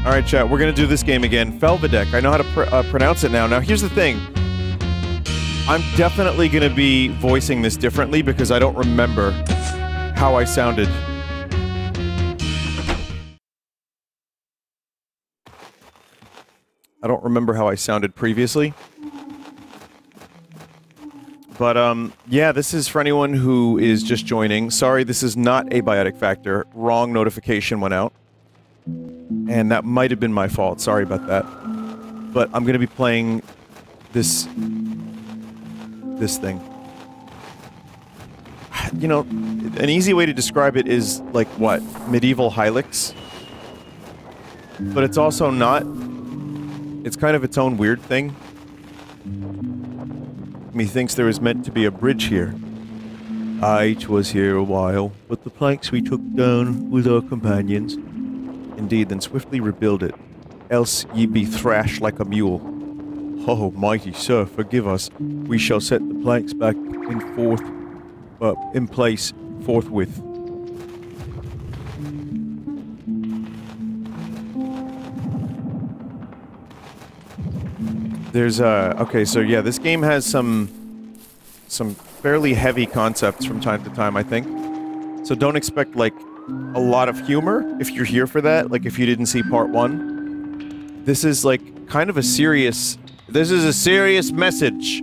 Alright, chat, we're gonna do this game again. Felvidek, I know how to pronounce it now. Now, here's the thing. I'm definitely gonna be voicing this differently because I don't remember how I sounded. I don't remember how I sounded previously. But, yeah, this is for anyone who is just joining. Sorry, this is not Abiotic Factor. Wrong notification went out. And that might have been my fault. Sorry about that. But I'm gonna be playing this thing. You know, an easy way to describe it is, like, what? Medieval Hylics? But it's also not. It's kind of its own weird thing. Methinks there was meant to be a bridge here. Aye, 'twas here a while, but the planks we took down with our companions. Indeed, then swiftly rebuild it, else ye be thrashed like a mule. Oh, mighty sir, forgive us. We shall set the planks back in place forthwith. There's okay, so yeah, this game has some fairly heavy concepts from time to time, I think. So don't expect, like, a lot of humor if you're here for that, like if you didn't see part 1. This is, like, kind of a serious... This is a serious message!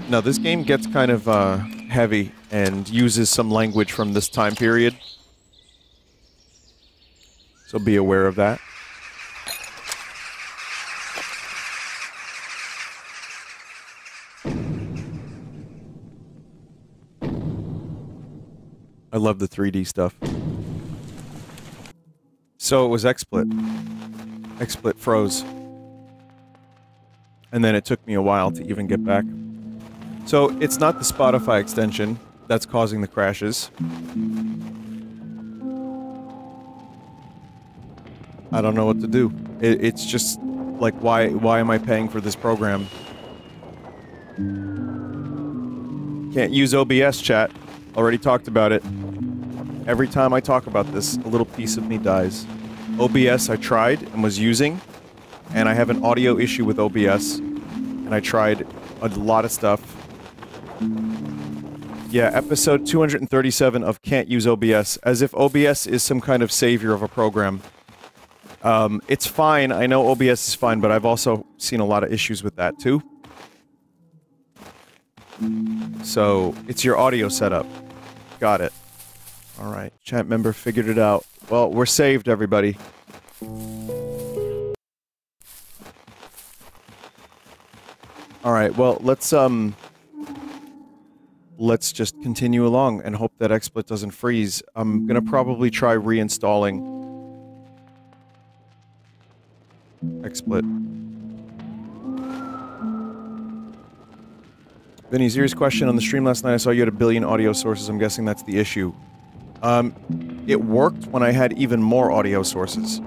No, this game gets kind of, heavy and uses some language from this time period. So be aware of that. I love the 3D stuff. So it was XSplit. XSplit froze. And then it took me a while to even get back. So it's not the Spotify extension that's causing the crashes. I don't know what to do. It's just, like, why am I paying for this program? Can't use OBS, chat. Already talked about it. Every time I talk about this, a little piece of me dies. OBS I tried and was using, and I have an audio issue with OBS, and I tried a lot of stuff. Yeah, episode 237 of Can't Use OBS, as if OBS is some kind of savior of a program. It's fine, I know OBS is fine, but I've also seen a lot of issues with that too. So, it's your audio setup. Got it. Alright, chat member figured it out. Well, we're saved, everybody. Alright, well, let's just continue along and hope that XSplit doesn't freeze. I'm gonna probably try reinstalling XSplit. Vinny, serious question. On the stream last night, I saw you had 1 billion audio sources. I'm guessing that's the issue. It worked when I had even more audio sources.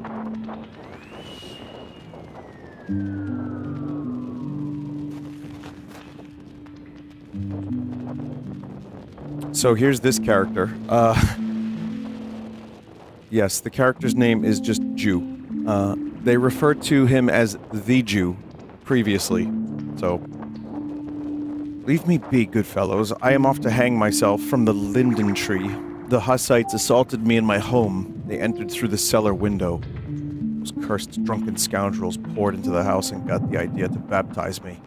So here's this character. Yes, the character's name is just Jew. They referred to him as the Jew previously, so... Leave me be, good fellows. I am off to hang myself from the linden tree. The Hussites assaulted me in my home. They entered through the cellar window. Those cursed drunken scoundrels poured into the house and got the idea to baptize me.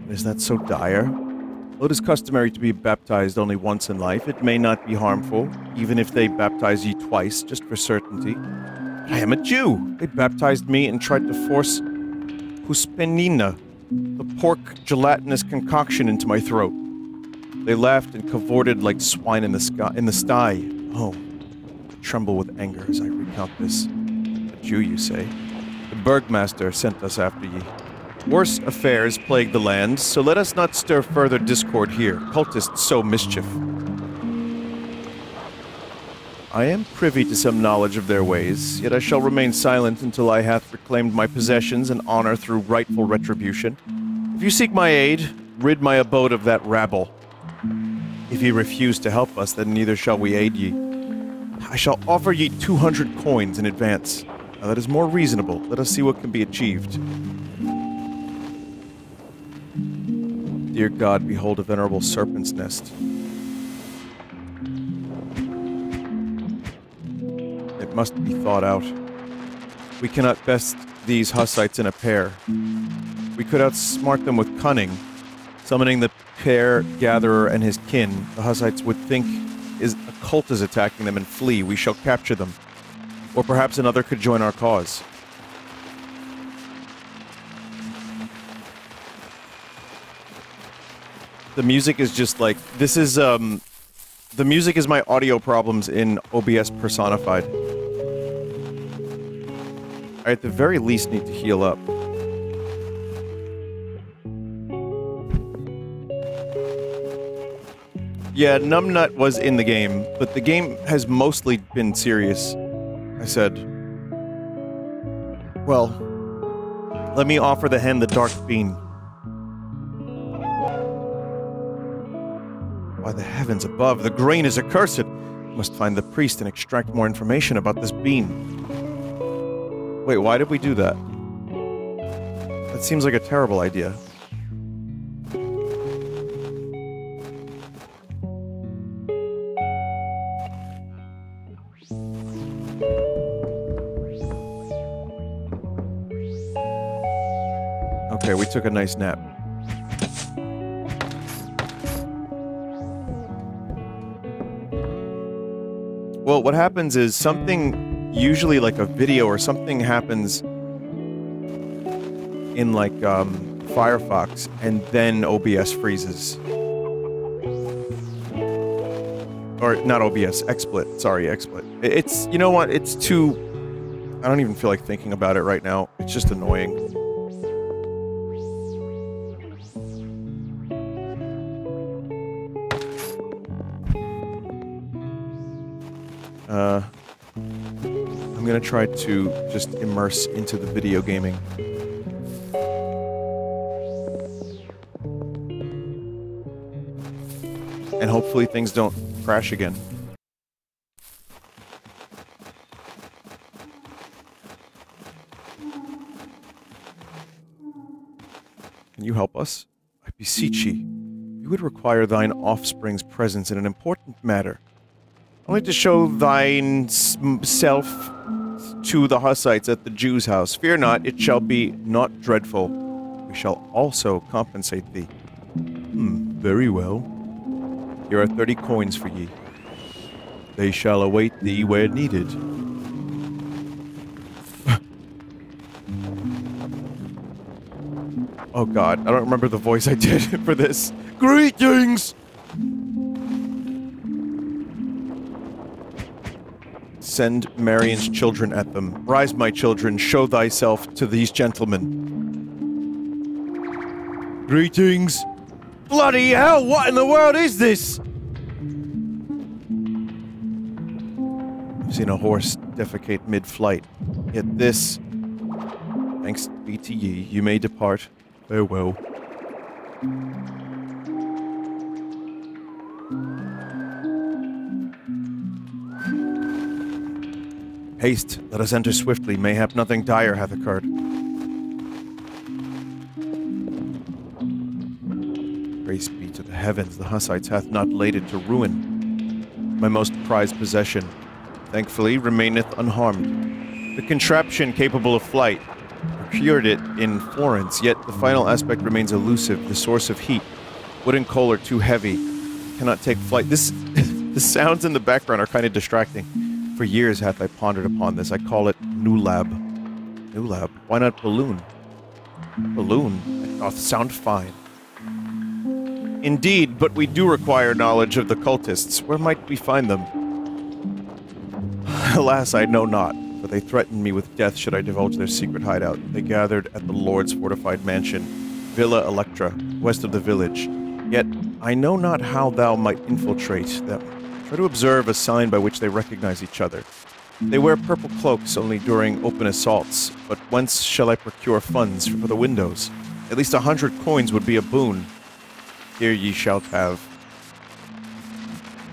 Is that so dire? Well, it is customary to be baptized only once in life. It may not be harmful, even if they baptize ye twice, just for certainty. But I am a Jew! They baptized me and tried to force huspenina, the pork gelatinous concoction, into my throat. They laughed and cavorted like swine in the sty. Oh, I tremble with anger as I recount this. A Jew, you say? The Burgmaster sent us after ye. Worse affairs plague the land, so let us not stir further discord here. Cultists sow mischief. I am privy to some knowledge of their ways, yet I shall remain silent until I hath reclaimed my possessions and honor through rightful retribution. If you seek my aid, rid my abode of that rabble. If ye refuse to help us, then neither shall we aid ye. I shall offer ye 200 coins in advance. Now that is more reasonable. Let us see what can be achieved. Dear God, behold a venerable serpent's nest. It must be thought out. We cannot best these Hussites in a pair. We could outsmart them with cunning. Summoning the pair gatherer and his kin, the Hussites would think a cult is attacking them and flee. We shall capture them. Or perhaps another could join our cause. The music is just like, this is, the music is my audio problems in OBS personified. I at the very least need to heal up. Yeah, Numbnut was in the game, but the game has mostly been serious. I said, well, let me offer the hen the dark bean. By the heavens above, the grain is accursed. Must find the priest and extract more information about this bean. Wait, why did we do that? That seems like a terrible idea. Okay, we took a nice nap. Well, what happens is something, usually like a video or something happens in like Firefox, and then OBS freezes. Or not OBS, XSplit. Sorry, XSplit. It's, you know what, it's too... I don't even feel like thinking about it right now. It's just annoying. I'm gonna try to just immerse into the video gaming. And hopefully things don't crash again. Can you help us? I beseech ye. You would require thine offspring's presence in an important matter. Only to show thine self to the Hussites at the Jew's house. Fear not, it shall be not dreadful. We shall also compensate thee. Very well. Here are 30 coins for ye. They shall await thee where needed. Oh god, I don't remember the voice I did for this. Greetings! Send Marion's children at them. Rise, my children, show thyself to these gentlemen. Greetings! Bloody hell, what in the world is this? I've seen a horse defecate mid-flight. Yet this... Thanks be to ye, you may depart. Farewell. Haste, let us enter swiftly, mayhap nothing dire hath occurred. Grace be to the heavens, the Hussites hath not laid it to ruin. My most prized possession, thankfully, remaineth unharmed. The contraption capable of flight, procured it in Florence, yet the final aspect remains elusive, the source of heat. Wood and coal are too heavy, cannot take flight. This, the sounds in the background are kind of distracting. For years hath I pondered upon this. I call it New Lab. New Lab? Why not balloon? Balloon? It doth sound fine. Indeed, but we do require knowledge of the cultists. Where might we find them? Alas, I know not, for they threatened me with death should I divulge their secret hideout. They gathered at the Lord's fortified mansion, Villa Electra, west of the village. Yet, I know not how thou might infiltrate them. Try to observe a sign by which they recognize each other. They wear purple cloaks only during open assaults, but whence shall I procure funds for the windows? At least 100 coins would be a boon. Here ye shalt have.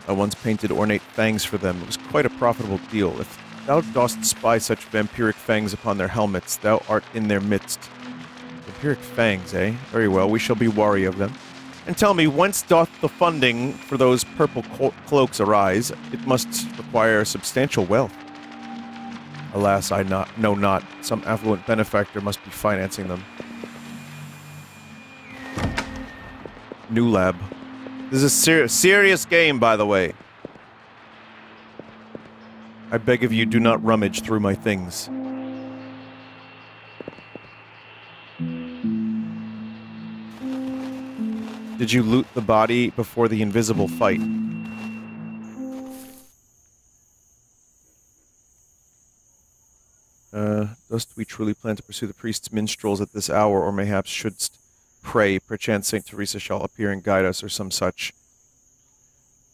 I once painted ornate fangs for them. It was quite a profitable deal. If thou dost spy such vampiric fangs upon their helmets, thou art in their midst. Vampiric fangs, eh? Very well, we shall be wary of them. And tell me, whence doth the funding for those purple cloaks arise? It must require substantial wealth. Alas, I know not. Some affluent benefactor must be financing them. New lab. This is a serious game, by the way. I beg of you, do not rummage through my things. Did you loot the body before the invisible fight? Dost we truly plan to pursue the priest's minstrels at this hour, or mayhaps shouldst pray, perchance Saint Teresa shall appear and guide us, or some such?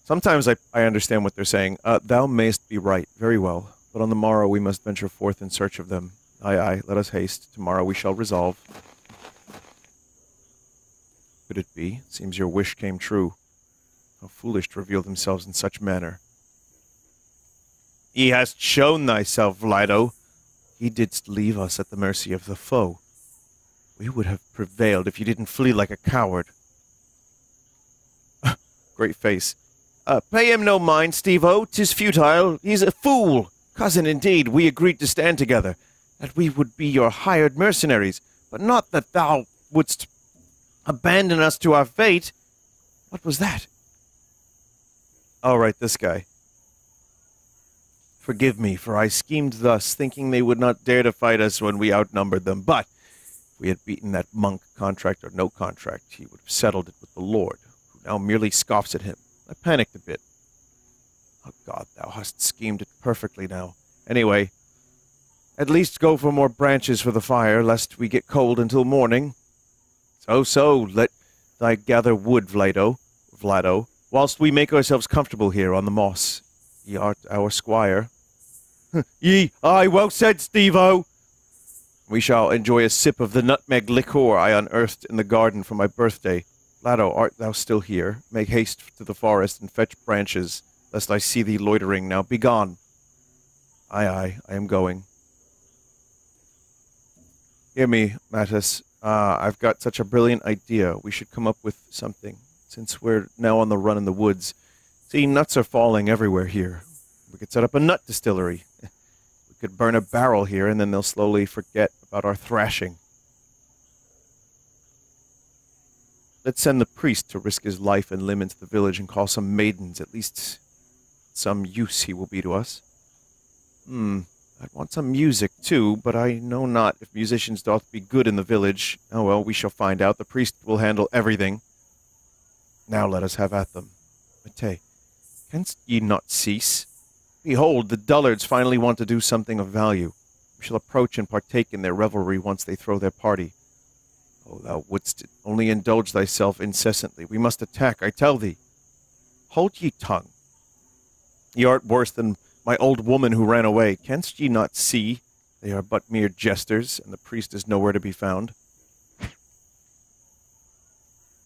Sometimes I understand what they're saying. Thou mayst be right, very well, but on the morrow we must venture forth in search of them. Aye, aye, let us haste. Tomorrow we shall resolve. Could it be? Seems your wish came true. How foolish to reveal themselves in such manner. He hast shown thyself, Lido. He didst leave us at the mercy of the foe. We would have prevailed if you didn't flee like a coward. Great face. Pay him no mind, Steve-O. 'Tis futile. He's a fool. Cousin, indeed, we agreed to stand together, that we would be your hired mercenaries, but not that thou wouldst abandon us to our fate. What was that? All right, this guy. Forgive me, for I schemed thus, thinking they would not dare to fight us when we outnumbered them, but if we had beaten that monk, contract or no contract, he would have settled it with the Lord, who now merely scoffs at him. I panicked a bit. Oh God, thou hast schemed it perfectly now. Anyway, at least go for more branches for the fire, lest we get cold until morning. So, let thy gather wood, Vlado, whilst we make ourselves comfortable here on the moss. Ye art our squire. Aye, well said, Steve-O. We shall enjoy a sip of the nutmeg liqueur I unearthed in the garden for my birthday. Vlado, art thou still here? Make haste to the forest and fetch branches, lest I see thee loitering. Now begone. Aye, I am going. Hear me, Mattis. I've got such a brilliant idea. We should come up with something, since we're now on the run in the woods. See, nuts are falling everywhere here. We could set up a nut distillery. We could burn a barrel here, and then they'll slowly forget about our thrashing. Let's send the priest to risk his life and limb into the village and call some maidens. At least some use he will be to us. I'd want some music, too, but I know not if musicians doth be good in the village. Oh well, we shall find out. The priest will handle everything. Now let us have at them. Mate, canst ye not cease? Behold, the dullards finally want to do something of value. We shall approach and partake in their revelry once they throw their party. Oh, thou wouldst only indulge thyself incessantly. We must attack, I tell thee. Hold ye tongue. Ye art worse than my old woman who ran away. Canst ye not see? They are but mere jesters, and the priest is nowhere to be found.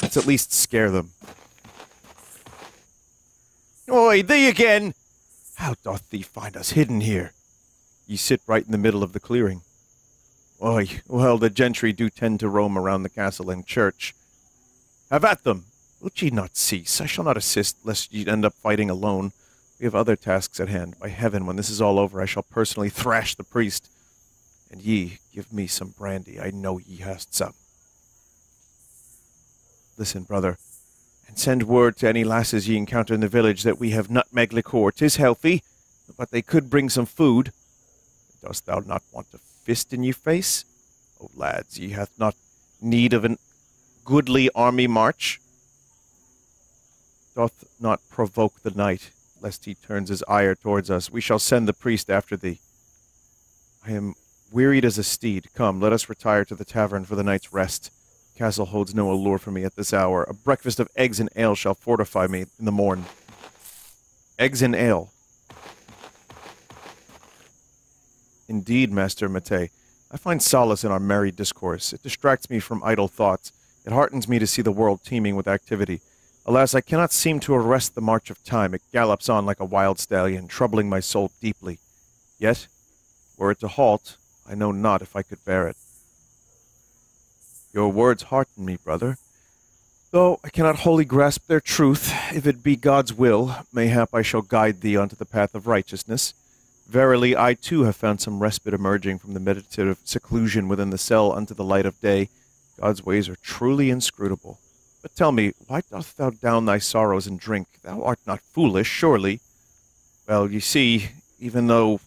Let's at least scare them. Oi, thee again! How doth thee find us hidden here? Ye sit right in the middle of the clearing. Oi, well, the gentry do tend to roam around the castle and church. Have at them! Wilt ye not cease? I shall not assist, lest ye end up fighting alone. We have other tasks at hand. By heaven, when this is all over, I shall personally thrash the priest. And ye, give me some brandy. I know ye hast some. Listen, brother, and send word to any lasses ye encounter in the village that we have nutmeg liqueur. 'Tis healthy, but they could bring some food. Dost thou not want a fist in ye face? Oh, lads, ye hath not need of an goodly army march. Doth not provoke the knight, lest he turns his ire towards us. We shall send the priest after thee. I am wearied as a steed. Come, let us retire to the tavern for the night's rest. The castle holds no allure for me at this hour. A breakfast of eggs and ale shall fortify me in the morn. Eggs and ale. Indeed, Master Mate, I find solace in our merry discourse. It distracts me from idle thoughts. It heartens me to see the world teeming with activity. Alas, I cannot seem to arrest the march of time. It gallops on like a wild stallion, troubling my soul deeply. Yet, were it to halt, I know not if I could bear it. Your words hearten me, brother. Though I cannot wholly grasp their truth, if it be God's will, mayhap I shall guide thee unto the path of righteousness. Verily, I too have found some respite emerging from the meditative seclusion within the cell unto the light of day. God's ways are truly inscrutable. But tell me, why dost thou down thy sorrows and drink? Thou art not foolish, surely. Well, you see, even though...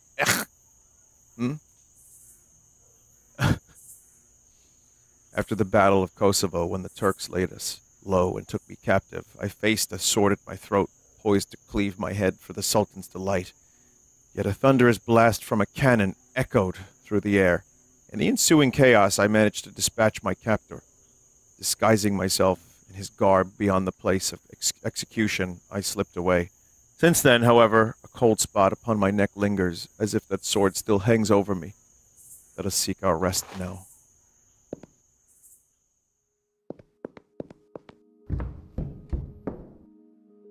After the Battle of Kosovo, when the Turks laid us low and took me captive, I faced a sword at my throat, poised to cleave my head for the Sultan's delight. Yet a thunderous blast from a cannon echoed through the air. In the ensuing chaos, I managed to dispatch my captor. Disguising myself in his garb beyond the place of execution, I slipped away. Since then, however, a cold spot upon my neck lingers, as if that sword still hangs over me. Let us seek our rest now.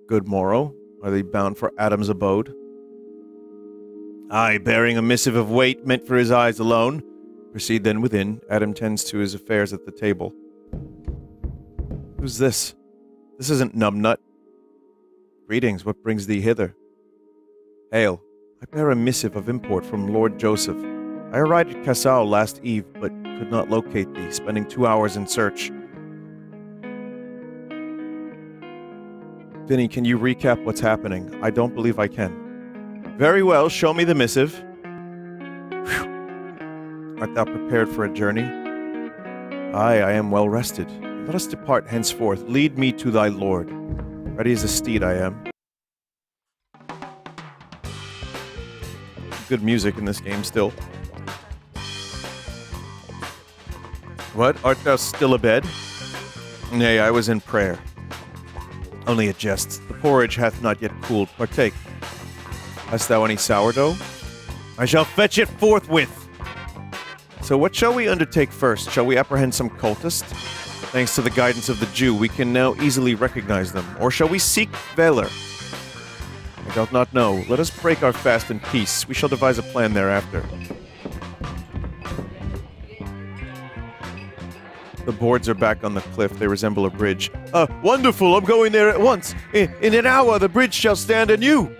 Good morrow. Are they bound for Adam's abode? Aye, bearing a missive of weight meant for his eyes alone. Proceed then within. Adam tends to his affairs at the table. Who's this? This isn't Numbnut. Greetings, what brings thee hither? Hail, I bear a missive of import from Lord Joseph. I arrived at Cassau last eve, but could not locate thee, spending 2 hours in search. Vinny, can you recap what's happening? I don't believe I can. Very well, show me the missive. Whew. Art thou prepared for a journey? Aye, I am well rested. Let us depart henceforth. Lead me to thy lord. Ready as a steed I am. Good music in this game still. What? Art thou still abed? Nay, I was in prayer. Only a jest. The porridge hath not yet cooled. Partake. Hast thou any sourdough? I shall fetch it forthwith. So what shall we undertake first? Shall we apprehend some cultist? Thanks to the guidance of the Jew, we can now easily recognize them. Or shall we seek Valor? I do not know. Let us break our fast in peace. We shall devise a plan thereafter. The boards are back on the cliff. They resemble a bridge. Wonderful! I'm going there at once! In an hour, the bridge shall stand anew!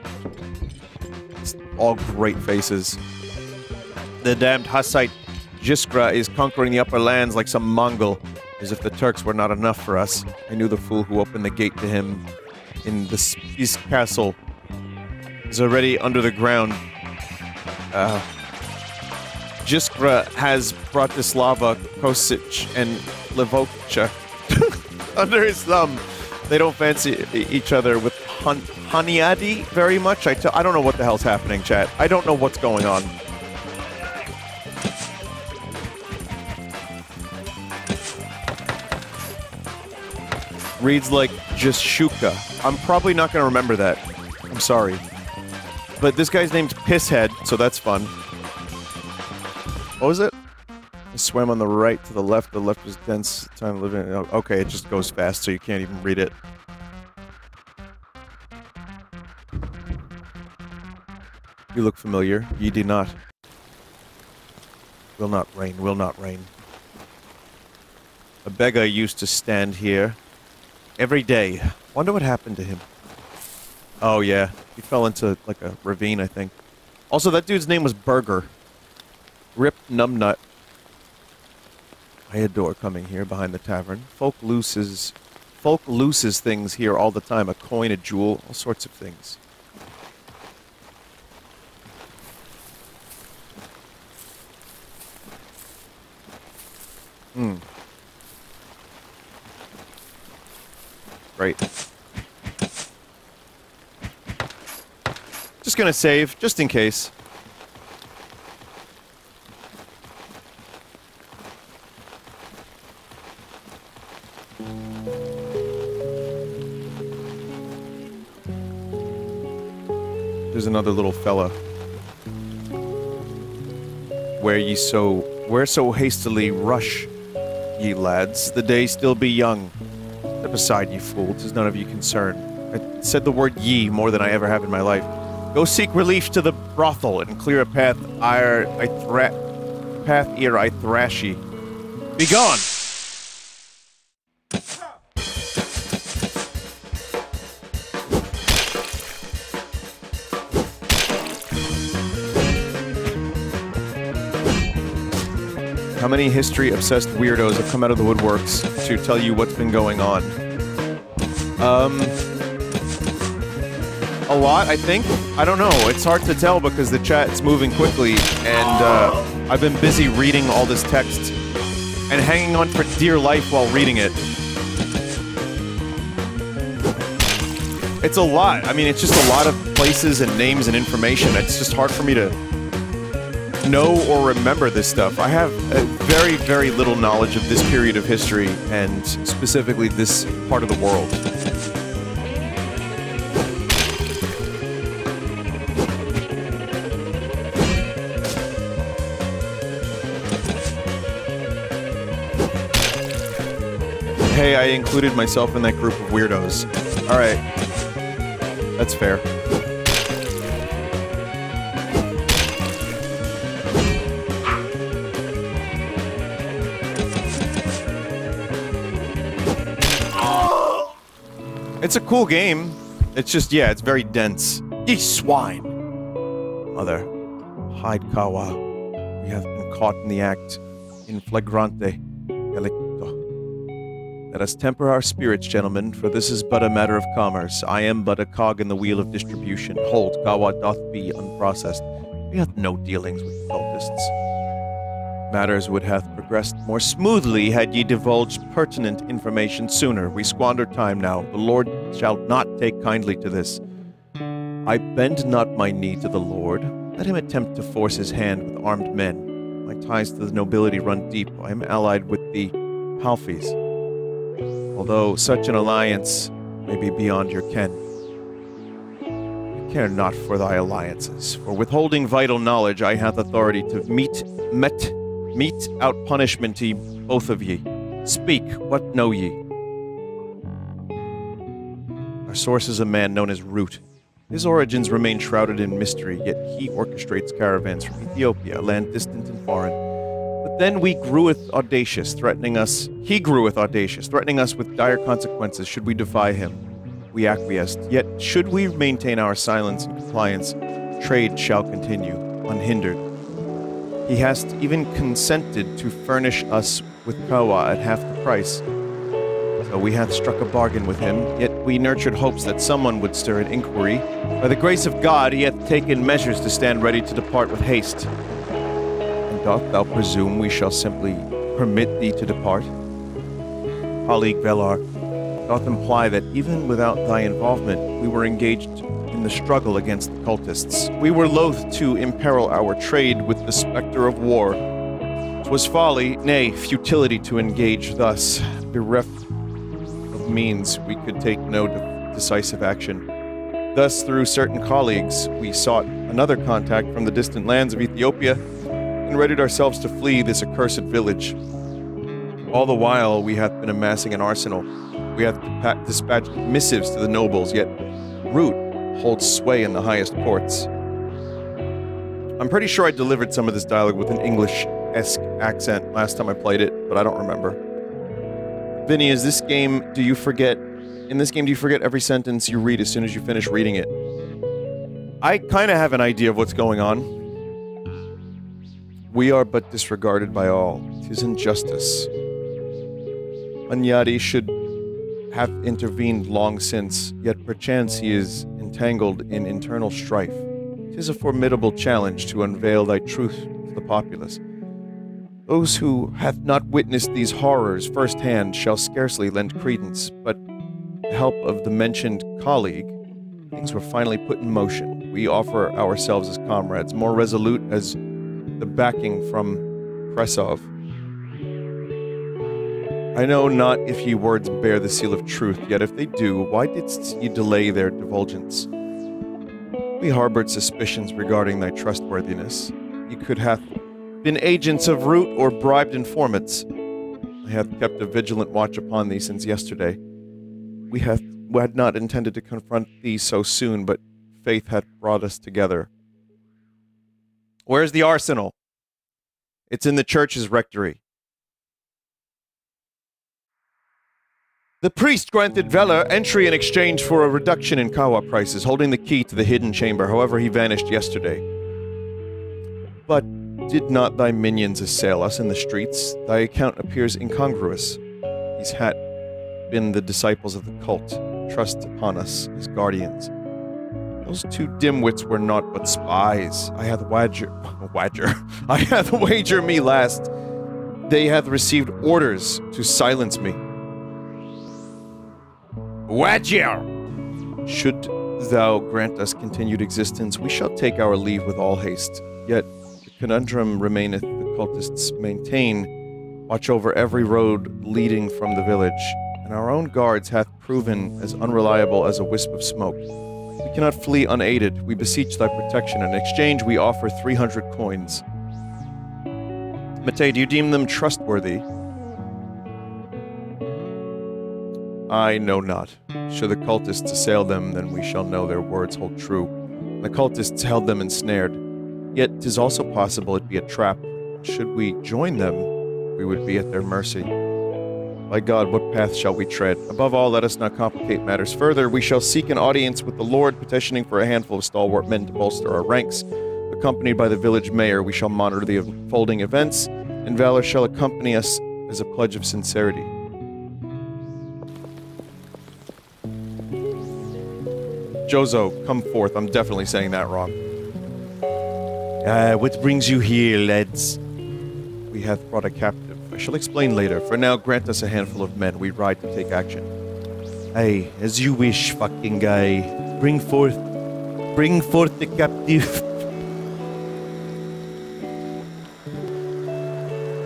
It's all great faces. The damned Hussite Jiskra is conquering the upper lands like some Mongol, as if the Turks were not enough for us. I knew the fool who opened the gate to him in his castle is already under the ground. Jiskra has Bratislava, Kosic, and Livocha under his thumb. They don't fancy each other with Haniadi very much. I don't know what the hell's happening, chat. I don't know what's going on. Reads like Jishuka. I'm probably not going to remember that. I'm sorry. But this guy's name's Pisshead, so that's fun. What was it? I swam on the right to the left. The left was dense. Time living. Okay, it just goes fast, so you can't even read it. You look familiar. Ye do not. Will not rain. Will not rain. A beggar used to stand here every day. Wonder what happened to him. Oh yeah, he fell into like a ravine, I think. Also, that dude's name was Burger. Rip Numbnut. I adore coming here behind the tavern. Folk loses things here all the time. A coin, a jewel, all sorts of things. Great. Just gonna save, just in case. There's another little fella. Where so hastily rush, ye lads? The day still be young. Step aside, you fool. 'Tis none of your concern. I said the word ye more than I ever have in my life. Go seek relief to the brothel and clear a path ere I thrash ye. Begone! How many history-obsessed weirdos have come out of the woodworks to tell you what's been going on? A lot, I think? I don't know. It's hard to tell because the chat's moving quickly, and I've been busy reading all this text and hanging on for dear life while reading it. It's a lot. I mean, it's just a lot of places and names and information. It's just hard for me to know or remember this stuff. I have very, very little knowledge of this period of history, and specifically this part of the world. Hey, I included myself in that group of weirdos. Alright. That's fair. It's a cool game. It's just, yeah, it's very dense. Ye swine! Mother, hide Kawa. We have been caught in the act. In flagrante delicto. Let us temper our spirits, gentlemen, for this is but a matter of commerce. I am but a cog in the wheel of distribution. Hold, Kawa doth be unprocessed. We have no dealings with the cultists. Matters would have progressed more smoothly had ye divulged pertinent information sooner. We squander time now. The Lord shall not take kindly to this. I bend not my knee to the Lord. Let him attempt to force his hand with armed men. My ties to the nobility run deep. I am allied with the Palfies. Although such an alliance may be beyond your ken. I care not for thy alliances. For withholding vital knowledge, I hath authority to mete out punishment to both of ye. Speak, what know ye? Our source is a man known as Root. His origins remain shrouded in mystery, yet he orchestrates caravans from Ethiopia, a land distant and foreign. But then he groweth audacious, threatening us with dire consequences should we defy him. We acquiesced, yet should we maintain our silence and compliance, trade shall continue, unhindered. He hath even consented to furnish us with Kawa at half the price. So we hath struck a bargain with him, yet we nurtured hopes that someone would stir an inquiry. By the grace of God, he hath taken measures to stand ready to depart with haste. And doth thou presume we shall simply permit thee to depart? Colleague Velar, doth imply that even without thy involvement, we were engaged in the struggle against the cultists. We were loath to imperil our trade with the specter of war. 'Twas folly, nay, futility to engage thus, bereft of means we could take no decisive action. Thus, through certain colleagues, we sought another contact from the distant lands of Ethiopia and readied ourselves to flee this accursed village. All the while, we hath been amassing an arsenal. We hath dispatched missives to the nobles, yet Root holds sway in the highest courts. I'm pretty sure I delivered some of this dialogue with an English-esque accent last time I played it, but I don't remember. Vinny, in this game, do you forget every sentence you read as soon as you finish reading it? I kinda have an idea of what's going on. We are but disregarded by all. 'Tis injustice. Anyadi should have intervened long since, yet perchance he is entangled in internal strife. 'Tis a formidable challenge to unveil thy truth to the populace. Those who hath not witnessed these horrors firsthand shall scarcely lend credence, but with the help of the mentioned colleague, things were finally put in motion. We offer ourselves as comrades, more resolute as the backing from Kresov. I know not if ye words bear the seal of truth, yet if they do, why didst ye delay their divulgence? We harbored suspicions regarding thy trustworthiness. Ye could have been agents of Root or bribed informants. I have kept a vigilant watch upon thee since yesterday. We had not intended to confront thee so soon, but faith hath brought us together. Where's the arsenal? It's in the church's rectory. The priest granted Valor entry in exchange for a reduction in kawa prices, holding the key to the hidden chamber. However, he vanished yesterday. But did not thy minions assail us in the streets? Thy account appears incongruous. These had been the disciples of the cult, trust upon us as guardians. Those two dimwits were naught but spies. I hath wager me last. They hath received orders to silence me. Wager! Should thou grant us continued existence, we shall take our leave with all haste. Yet the conundrum remaineth: the cultists maintain watch over every road leading from the village, and our own guards hath proven as unreliable as a wisp of smoke. We cannot flee unaided. We beseech thy protection. In exchange, we offer 300 coins. Matei, do you deem them trustworthy? I know not. Should the cultists assail them, then we shall know their words hold true. The cultists held them ensnared. Yet 'tis also possible it be a trap. Should we join them, we would be at their mercy. By God, what path shall we tread? Above all, let us not complicate matters further. We shall seek an audience with the Lord, petitioning for a handful of stalwart men to bolster our ranks. Accompanied by the village mayor, we shall monitor the unfolding events, and Valor shall accompany us as a pledge of sincerity. Jozo, come forth. I'm definitely saying that wrong. What brings you here, lads? We hath brought a captive. I shall explain later. For now, grant us a handful of men. We ride to take action. Aye, as you wish, fucking guy. Bring forth the captive.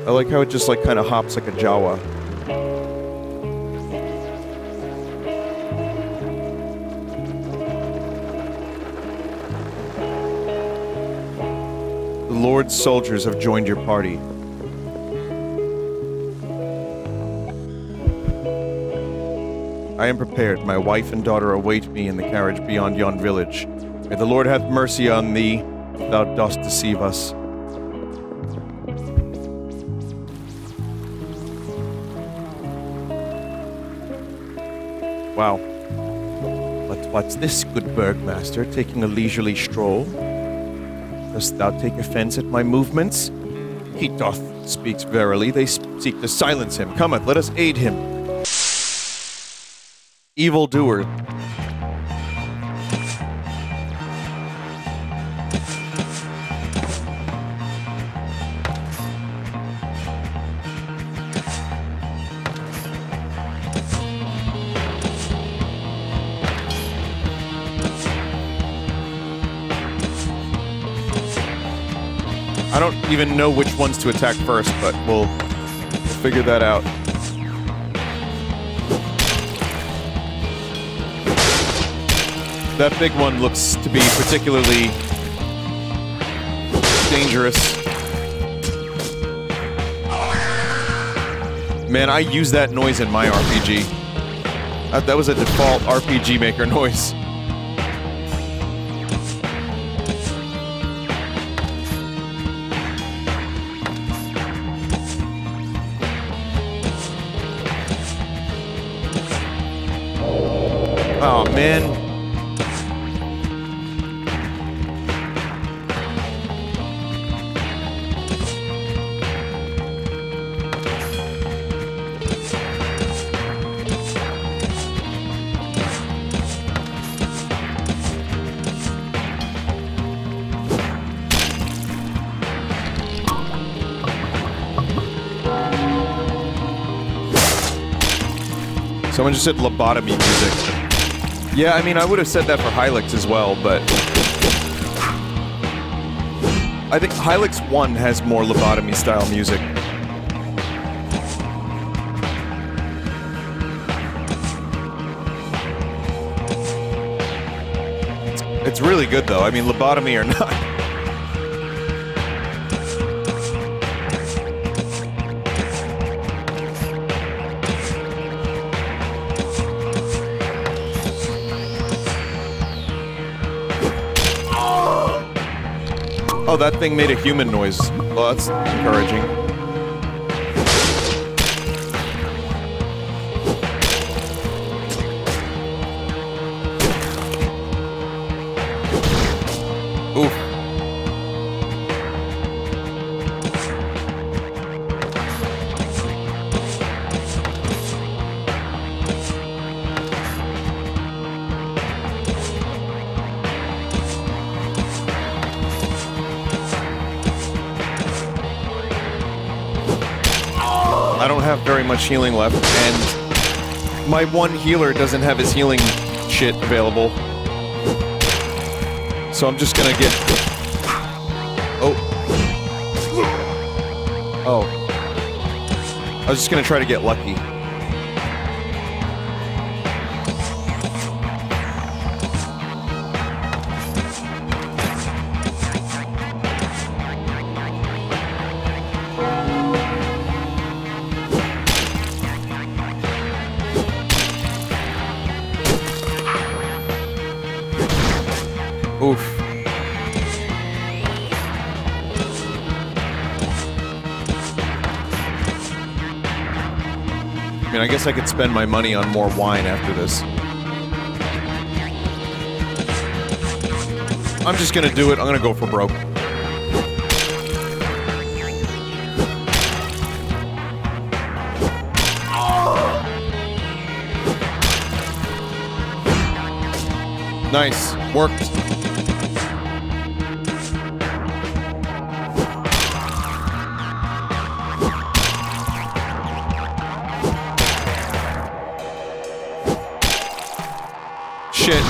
I like how it just, like, kind of hops like a Jawa. The Lord's soldiers have joined your party. I am prepared. My wife and daughter await me in the carriage beyond yon village. May the Lord have mercy on thee, if thou dost deceive us. Wow. But what's this, good burgmaster, taking a leisurely stroll? Dost thou take offense at my movements? He doth speaks verily. They seek to silence him. Cometh, let us aid him. Evildoer. I don't even know which ones to attack first, but we'll figure that out. That big one looks to be particularly dangerous. Man, I use that noise in my RPG. That was a default RPG Maker noise. Oh, man. Someone just said lobotomy music. Yeah, I mean, I would have said that for Hylics as well, but I think Hylics 1 has more lobotomy-style music. It's really good, though. I mean, lobotomy or not. Oh, that thing made a human noise. Well, that's encouraging. Oof. I don't have very much healing left, and my one healer doesn't have his healing shit available. So I'm just gonna get... Oh. Oh. I was just gonna try to get lucky. Oof. I mean, I guess I could spend my money on more wine after this. I'm just gonna do it. I'm gonna go for broke. Nice. Worked. Shit.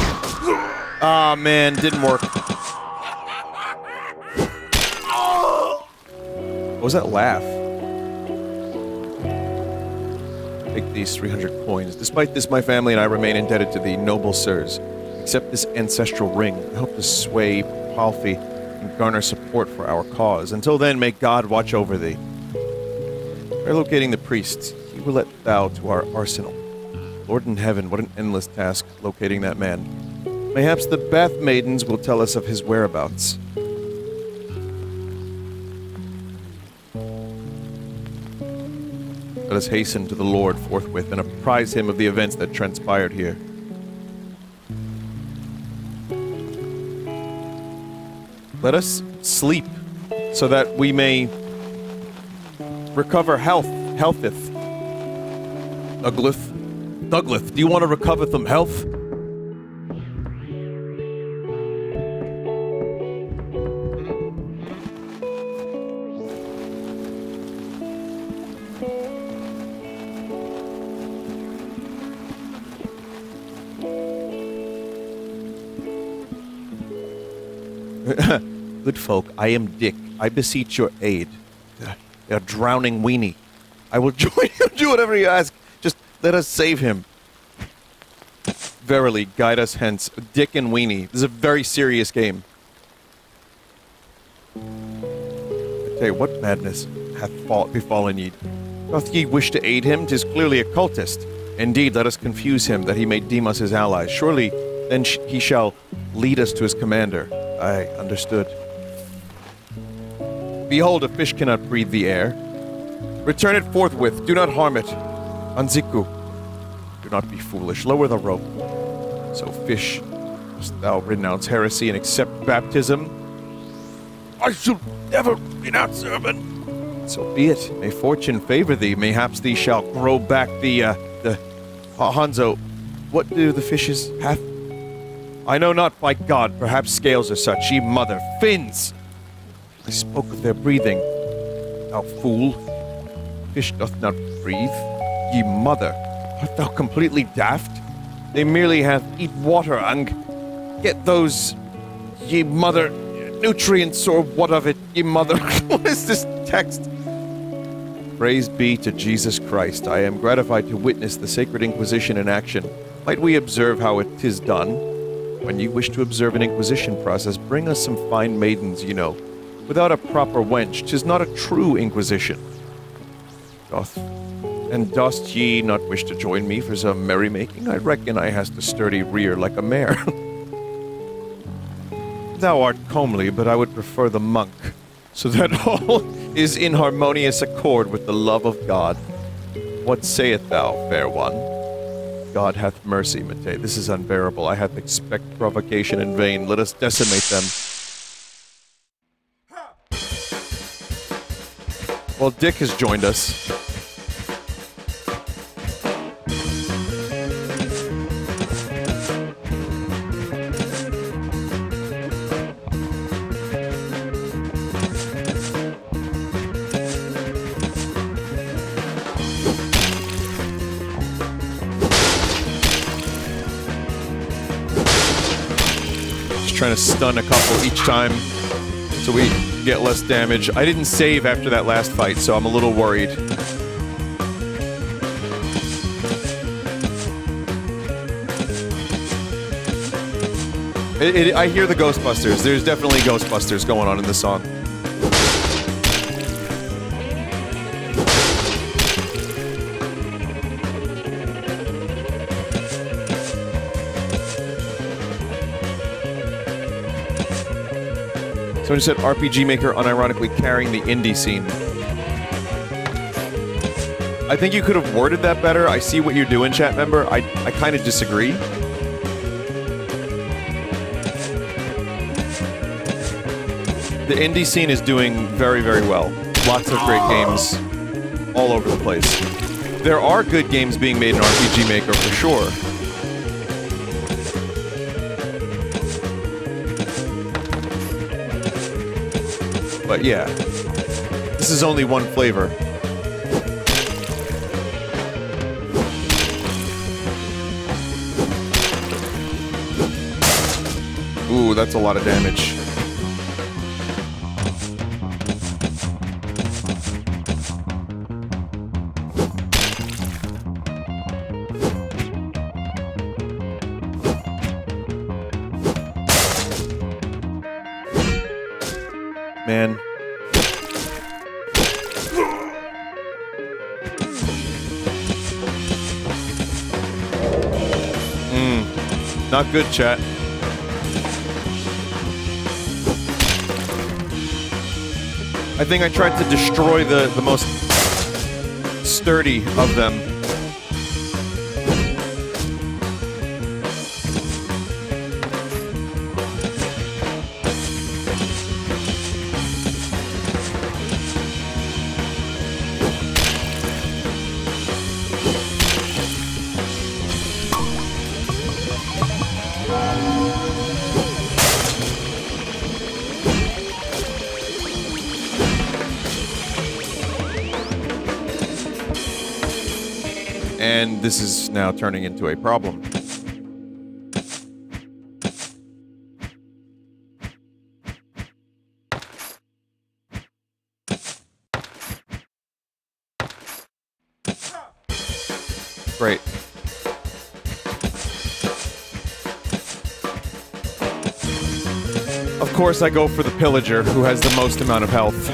Ah, man, didn't work. What was that laugh? Take these 300 coins. Despite this, my family and I remain indebted to the noble sirs. Accept this ancestral ring. I hope to sway Palfi and garner support for our cause. Until then, may God watch over thee. By locating the priests, he will let bow to our arsenal. Lord in heaven, what an endless task locating that man. Mayhaps the Bath Maidens will tell us of his whereabouts. Let us hasten to the Lord forthwith and apprise him of the events that transpired here. Let us sleep so that we may recover healtheth. Douglas, do you want to recover some health? Good folk, I am Dick. I beseech your aid. A drowning weenie. I will join you, do whatever you ask. Just let us save him. Verily, guide us hence. Dick and Weenie. This is a very serious game. I tell you, what madness hath befallen ye? Doth ye wish to aid him? 'Tis clearly a cultist. Indeed, let us confuse him, that he may deem us his allies. Surely, then he shall lead us to his commander. Aye, understood. Behold, a fish cannot breathe the air. Return it forthwith. Do not harm it. Anziku. Do not be foolish. Lower the rope. So, fish, must thou renounce heresy and accept baptism? I shall never renounce sermon. So be it. May fortune favor thee. Mayhaps thee shall grow back the Hanzo. What do the fishes have? I know not, by God. Perhaps scales are such. Ye mother. Fins! I spoke of their breathing. Thou fool. Fish doth not breathe. Ye mother. Art thou completely daft? They merely have eat water and get those, ye mother, nutrients or what of it, ye mother. What is this text? Praise be to Jesus Christ. I am gratified to witness the Sacred Inquisition in action. Might we observe how it is done? When you wish to observe an Inquisition process, bring us some fine maidens, you know. Without a proper wench, 'tis not a true Inquisition. Dost ye not wish to join me for some merrymaking? I reckon I has the sturdy rear like a mare. thou art comely, but I would prefer the monk, so that all is in harmonious accord with the love of God. What sayest thou, fair one? God hath mercy, Mate. This is unbearable. I hath expect provocation in vain. Let us decimate them. Well, Dick has joined us. Trying to stun a couple each time so we get less damage. I didn't save after that last fight, so I'm a little worried. I hear the Ghostbusters. There's definitely Ghostbusters going on in this song. Someone said RPG Maker unironically carrying the indie scene. I think you could have worded that better. I see what you're doing, chat member. I kind of disagree. The indie scene is doing very, very well. Lots of great games all over the place. There are good games being made in RPG Maker for sure. But yeah, this is only one flavor. Ooh, that's a lot of damage. Man. Not good, chat. I think I tried to destroy the most sturdy of them. And this is now turning into a problem. Great. Of course I go for the pillager, who has the most amount of health.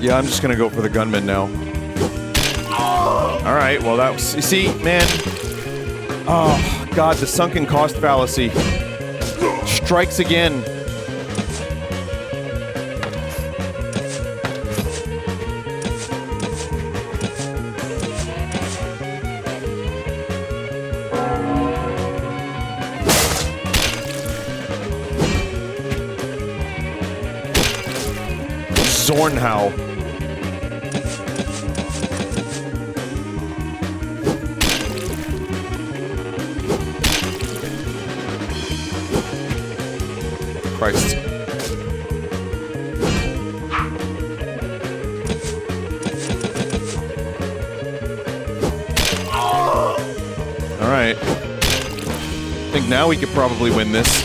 Yeah, I'm just gonna go for the gunman now. Alright, well that was... You see, man... Oh, God, the sunken cost fallacy. Strikes again. Zornhow. Christ. All right. think now we could probably win this.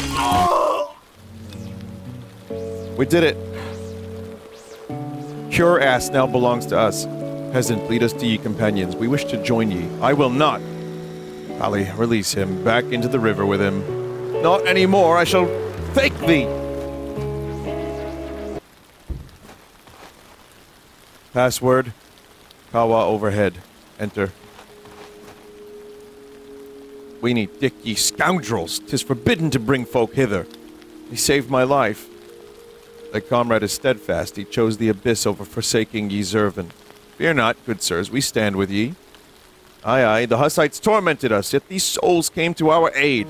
We did it. Cure ass now belongs to us. Peasant, lead us to ye companions. We wish to join ye. I will not. Ali, release him. Back into the river with him. Not anymore. I shall take thee. Password. Kawa overhead. Enter. We need dick ye scoundrels. 'Tis forbidden to bring folk hither. He saved my life. Thy comrade is steadfast. He chose the abyss over forsaking ye servant. Fear not, good sirs, we stand with ye. Aye, aye, the Hussites tormented us, yet these souls came to our aid.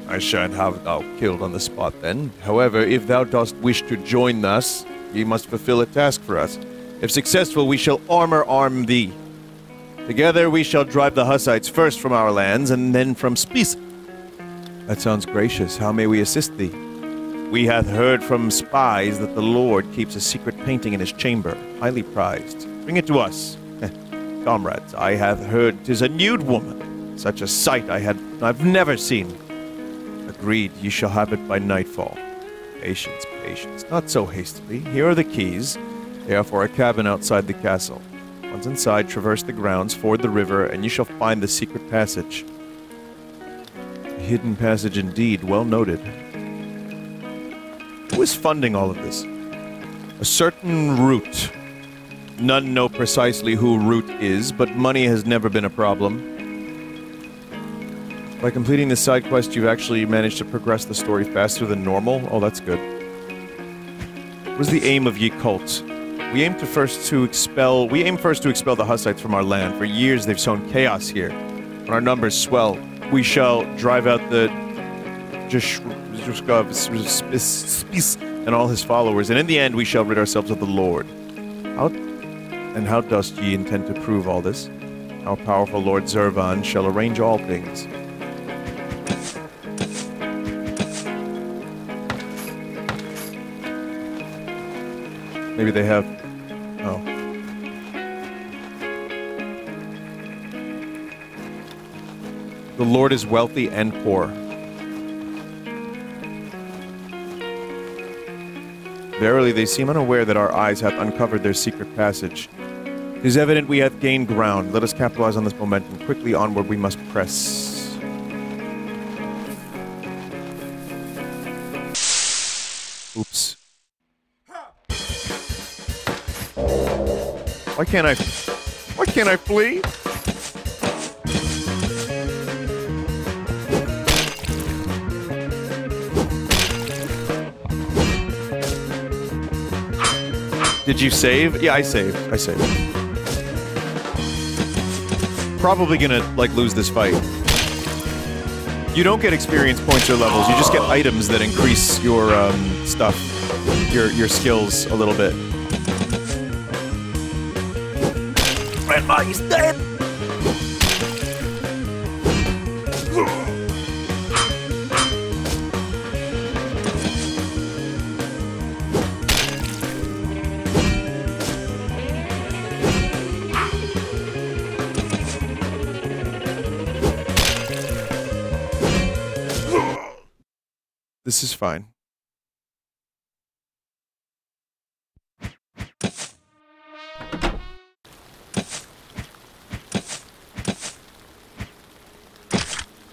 I shan't have thou killed on the spot then. However, if thou dost wish to join us, ye must fulfill a task for us. If successful, we shall arm thee. Together we shall drive the Hussites first from our lands, and then from Spice. That sounds gracious. How may we assist thee? We hath heard from spies that the Lord keeps a secret painting in his chamber, highly prized. Bring it to us. Comrades, I hath heard 'tis a nude woman. Such a sight I've never seen. Agreed, ye shall have it by nightfall. Patience, patience. Not so hastily. Here are the keys. They are for a cabin outside the castle. Once inside, traverse the grounds, ford the river, and ye shall find the secret passage. A hidden passage indeed, well noted. Who is funding all of this? A certain Root. None know precisely who Root is, but money has never been a problem. By completing this side quest, you've actually managed to progress the story faster than normal. Oh, that's good. What was the aim of ye cult? We aim first to expel the Hussites from our land. For years they've sown chaos here. When our numbers swell, we shall drive out the and all his followers, and in the end we shall rid ourselves of the Lord. How dost ye intend to prove all this? Our powerful Lord Zervan shall arrange all things. Maybe they have... Oh. The Lord is wealthy and poor. Verily, they seem unaware that our eyes hath uncovered their secret passage. It is evident we have gained ground. Let us capitalize on this momentum. Quickly onward we must press. Oops. Why can't I flee? Did you save? Yeah, I saved. Probably gonna, like, lose this fight. You don't get experience points or levels, you just get items that increase your, stuff. Your skills a little bit. Grandma, he's dead! This is fine.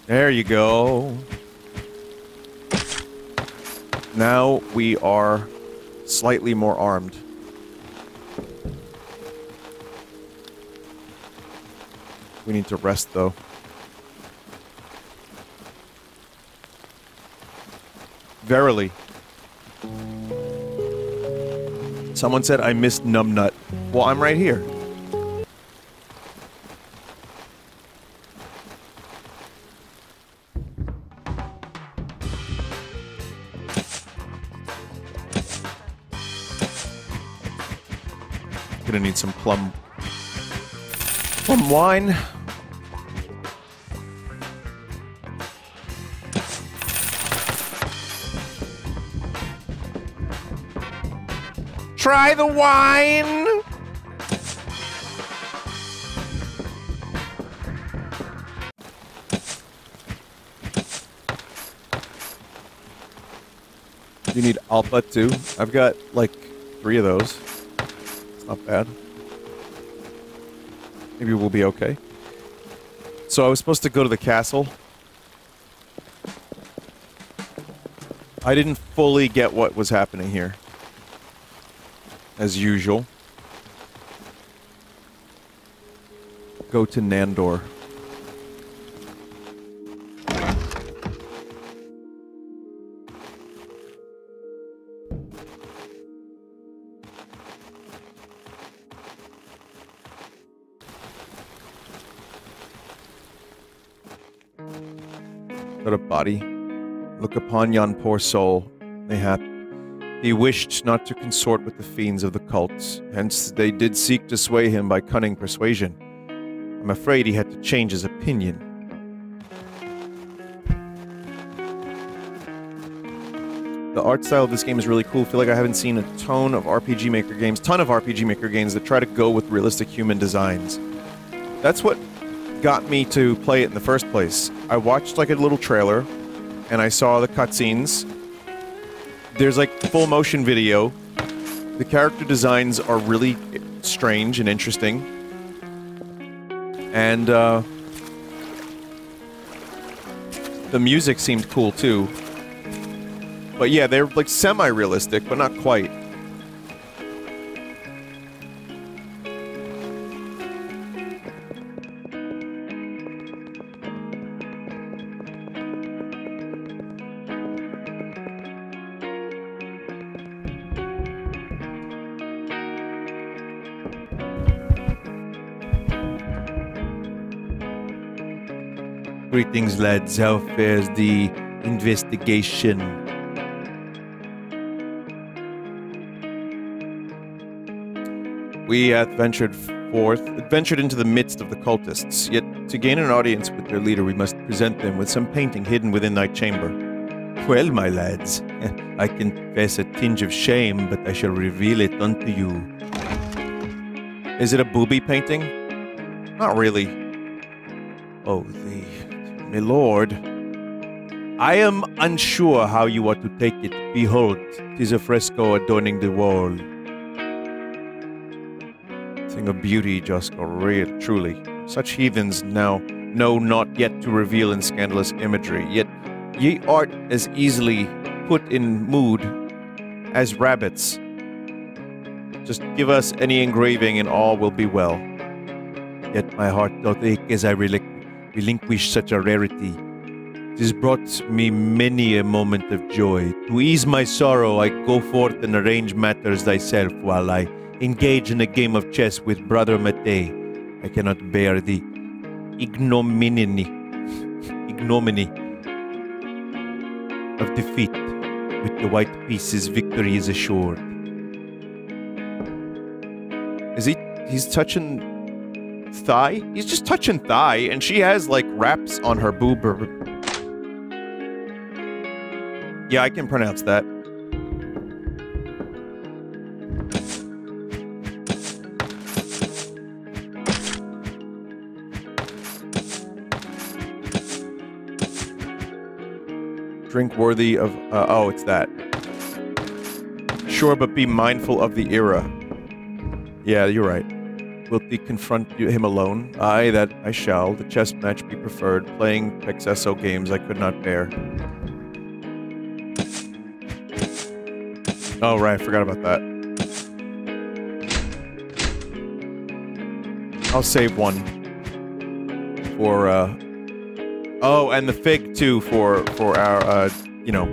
There you go. Now we are slightly more armed. We need to rest, though. Verily. Someone said I missed Numbnut. Well, I'm right here. Gonna need some plum wine. Try the wine! You need Alpha too? I've got, like, 3 of those. It's not bad. Maybe we'll be okay. So I was supposed to go to the castle. I didn't fully get what was happening here. As usual. Go to Nandor. Got a body. Look upon yon poor soul. Mayhap he wished not to consort with the fiends of the cults, hence they did seek to sway him by cunning persuasion. I'm afraid he had to change his opinion. The art style of this game is really cool. I feel like I haven't seen a ton of RPG Maker games that try to go with realistic human designs. That's what got me to play it in the first place. I watched like a little trailer, and I saw the cutscenes. There's like full motion video. The character designs are really strange and interesting. And the music seemed cool too. But yeah, they're like semi-realistic, but not quite. Greetings, lads. How fares the investigation? We ventured into the midst of the cultists. Yet, to gain an audience with their leader, we must present them with some painting hidden within thy chamber. Well, my lads, I confess a tinge of shame, but I shall reveal it unto you. Is it a booby painting? Not really. Oh, my lord. I am unsure how you are to take it. Behold, 'tis a fresco adorning the wall. Thing of beauty, just real, truly. Such heathens now know not yet to reveal in scandalous imagery, yet ye art as easily put in mood as rabbits. Just give us any engraving and all will be well. Yet my heart doth ache as I relinquish such a rarity. 'Tis brought me many a moment of joy. To ease my sorrow, I go forth and arrange matters thyself while I engage in a game of chess with Brother Mate. I cannot bear the ignominy of defeat. With the white pieces, victory is assured. He's touching thigh? He's just touching thigh, and she has, like, wraps on her boob. Yeah, I can pronounce that. Drink worthy of... oh, it's that. Sure, but be mindful of the era. Yeah, you're right. Wilt thee confront him alone? Aye, that I shall. The chess match be preferred. Playing Pexesso games I could not bear. Oh, right, I forgot about that. I'll save one. For, oh, and the fig, too, for our, you know...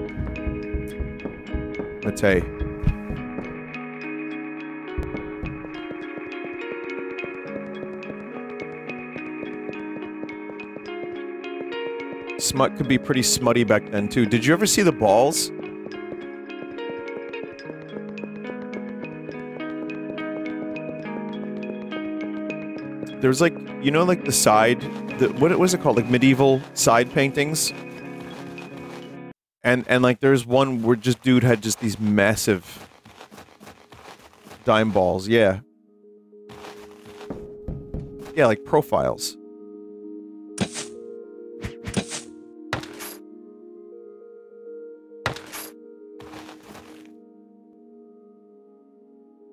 Mate. Smut could be pretty smutty back then, too. Did you ever see the balls? There's like, you know, like the side, what was it called? Like medieval side paintings? And like there's one where just dude had just these massive dime balls, yeah. Yeah, like profiles.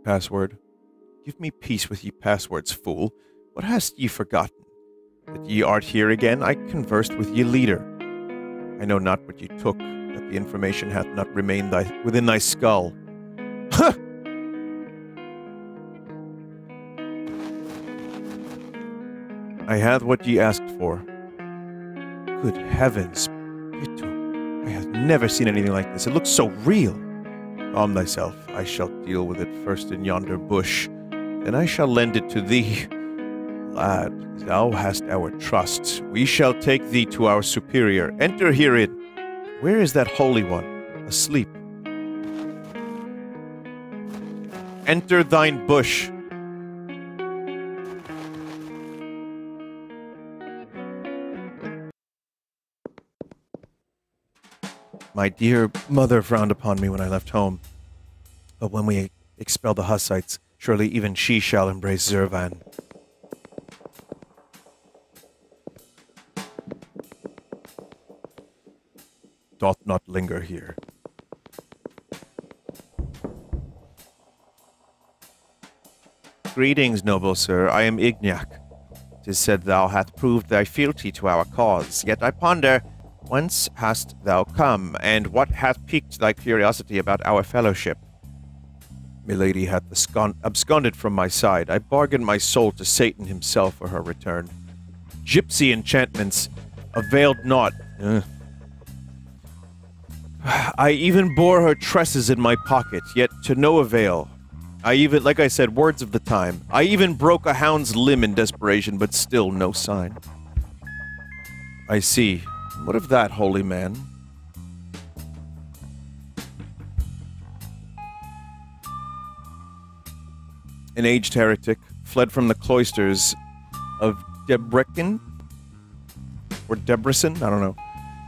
Password. Give me peace with ye passwords, fool. What hast ye forgotten? That ye art here again? I conversed with ye leader. I know not what ye took, that the information hath not remained within thy skull. Huh! I hath what ye asked for. Good heavens, Pito, I have never seen anything like this. It looks so real. Calm thyself. I shall deal with it first in yonder bush. Then I shall lend it to thee. Lad, thou hast our trust. We shall take thee to our superior. Enter herein. Where is that holy one? Asleep. Enter thine bush. My dear mother frowned upon me when I left home. But when we expel the Hussites, surely even she shall embrace Zervan. Doth not linger here. Greetings, noble sir. I am Ignac. 'Tis said thou hath proved thy fealty to our cause. Yet I ponder, whence hast thou come, and what hath piqued thy curiosity about our fellowship? Milady hath absconded from my side. I bargained my soul to Satan himself for her return. Gypsy enchantments availed not. I even bore her tresses in my pocket, yet to no avail. I even, like I said, words of the time. I even broke a hound's limb in desperation, but still no sign. I see. What of that, holy man? An aged heretic fled from the cloisters of Debrecen? Or Debrecen? I don't know.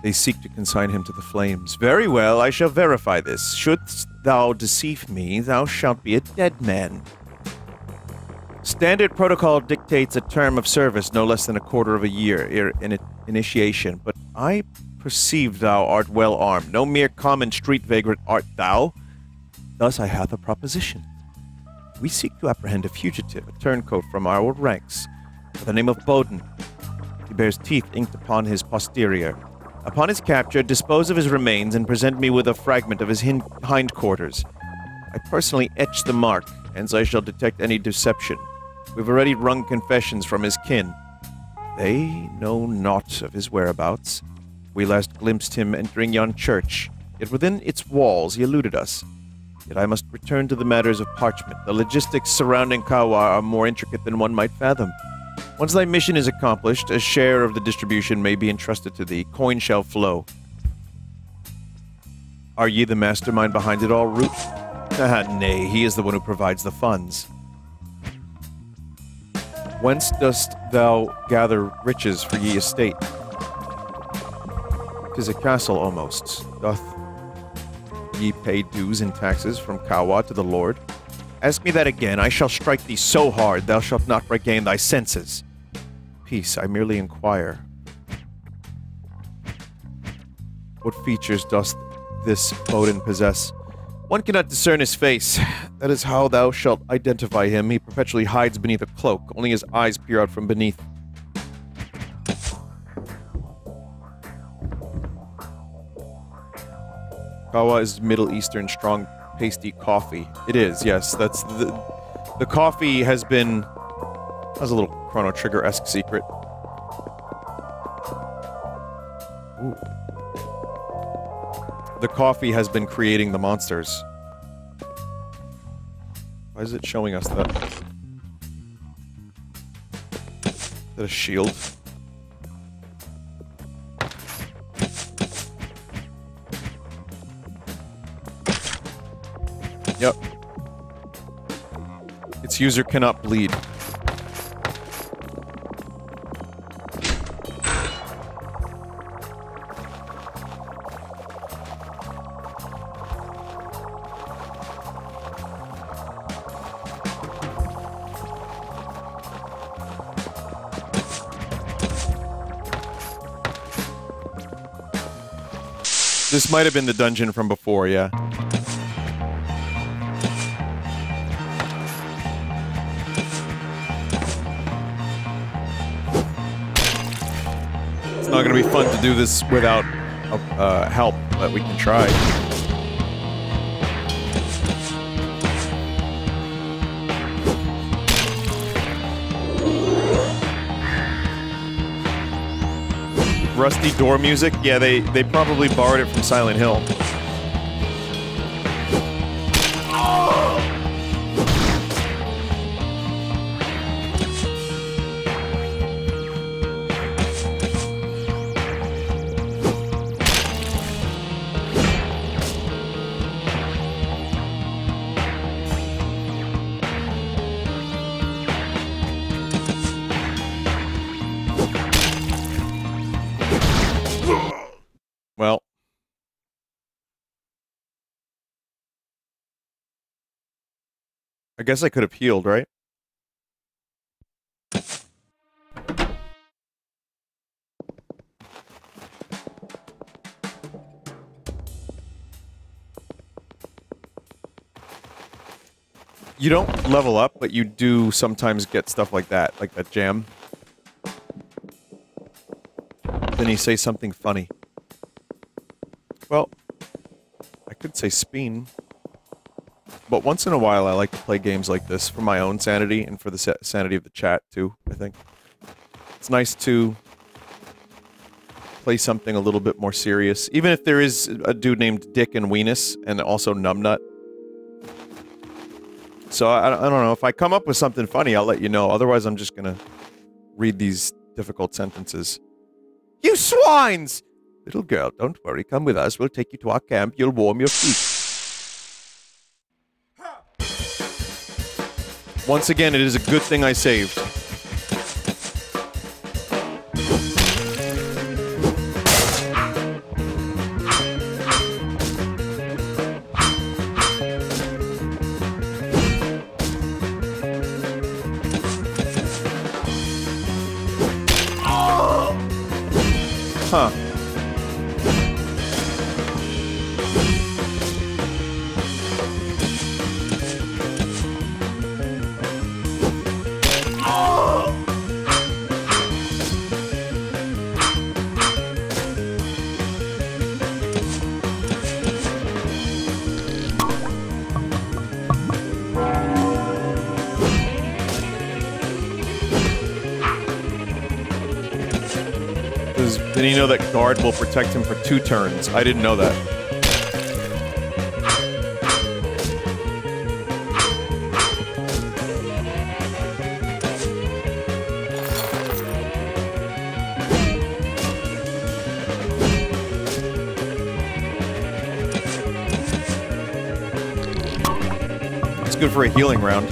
They seek to consign him to the flames. Very well, I shall verify this. Shouldst thou deceive me, thou shalt be a dead man. Standard protocol dictates a term of service no less than a quarter of a year in initiation, but I perceive thou art well armed. No mere common street vagrant art thou. Thus I hath a proposition. We seek to apprehend a fugitive, a turncoat from our old ranks, by the name of Bowden. He bears teeth inked upon his posterior. Upon his capture, dispose of his remains and present me with a fragment of his hindquarters. I personally etch the mark, hence I shall detect any deception. We've already wrung confessions from his kin. They know naught of his whereabouts. We last glimpsed him entering yon church, yet within its walls he eluded us. Yet I must return to the matters of parchment. The logistics surrounding Kawa are more intricate than one might fathom. Once thy mission is accomplished, a share of the distribution may be entrusted to thee. Coin shall flow. Are ye the mastermind behind it all, Root? Nay, he is the one who provides the funds. Whence dost thou gather riches for ye estate? 'Tis a castle almost. Doth ye pay dues and taxes from Kawa to the Lord? Ask me that again, I shall strike thee so hard thou shalt not regain thy senses. Peace, I merely inquire. What features doth this Odin possess? One cannot discern his face. That is how thou shalt identify him. He perpetually hides beneath a cloak. Only his eyes peer out from beneath. Kawa is Middle Eastern strong pasty coffee. It is, yes. That's the coffee has been... That's a little Chrono Trigger-esque secret. Ooh. The coffee has been creating the monsters. Why is it showing us that? Is that a shield? Yep. Its user cannot bleed. This might have been the dungeon from before, yeah. not gonna be fun to do this without help, but we can try. Rusty door music? Yeah, they probably borrowed it from Silent Hill. Well. I guess I could have healed, right? You don't level up, but you do sometimes get stuff like that jam. Then you say something funny. Well, I could say speen. But once in a while, I like to play games like this for my own sanity and for the sanity of the chat, too, I think. It's nice to play something a little bit more serious, even if there is a dude named Dick and Weenus, and also Numbnut. So, I don't know, if I come up with something funny, I'll let you know. Otherwise, I'm just gonna read these difficult sentences. You swines! Little girl, don't worry, come with us. We'll take you to our camp. You'll warm your feet. Once again, it is a good thing I saved. Huh. Did he know that guard will protect him for 2 turns? I didn't know that. It's good for a healing round.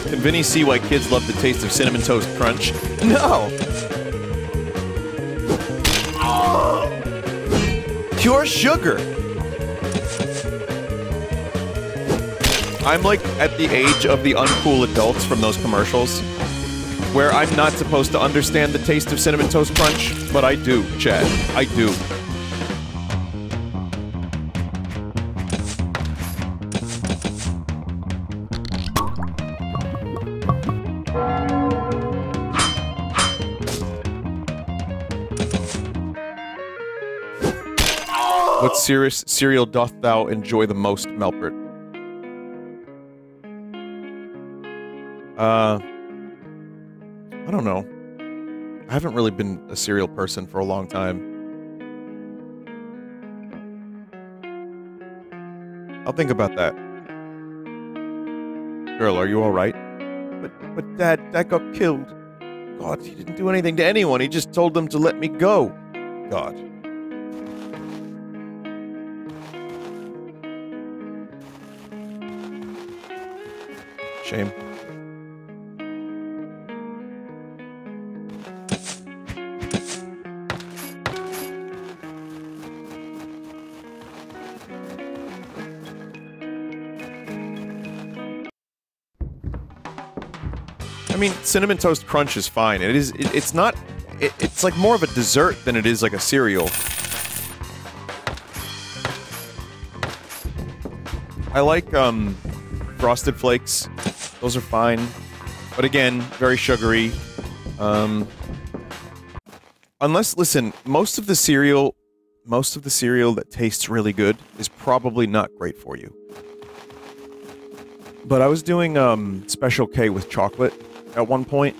Can Vinny see why kids love the taste of Cinnamon Toast Crunch? No! Pure sugar! I'm like at the age of the uncool adults from those commercials, where I'm not supposed to understand the taste of Cinnamon Toast Crunch, but I do, Chad. I do. What cereal doth thou enjoy the most, Melpert? I don't know. I haven't really been a cereal person for a long time. I'll think about that. Girl, are you alright? But Dad got killed. God, he didn't do anything to anyone. He just told them to let me go. God. Shame. I mean, Cinnamon Toast Crunch is fine. It's not... It's like more of a dessert than it is like a cereal. I like, Frosted Flakes. Those are fine. But again, very sugary. Unless, listen, most of the cereal that tastes really good is probably not great for you. But I was doing Special K with chocolate at one point,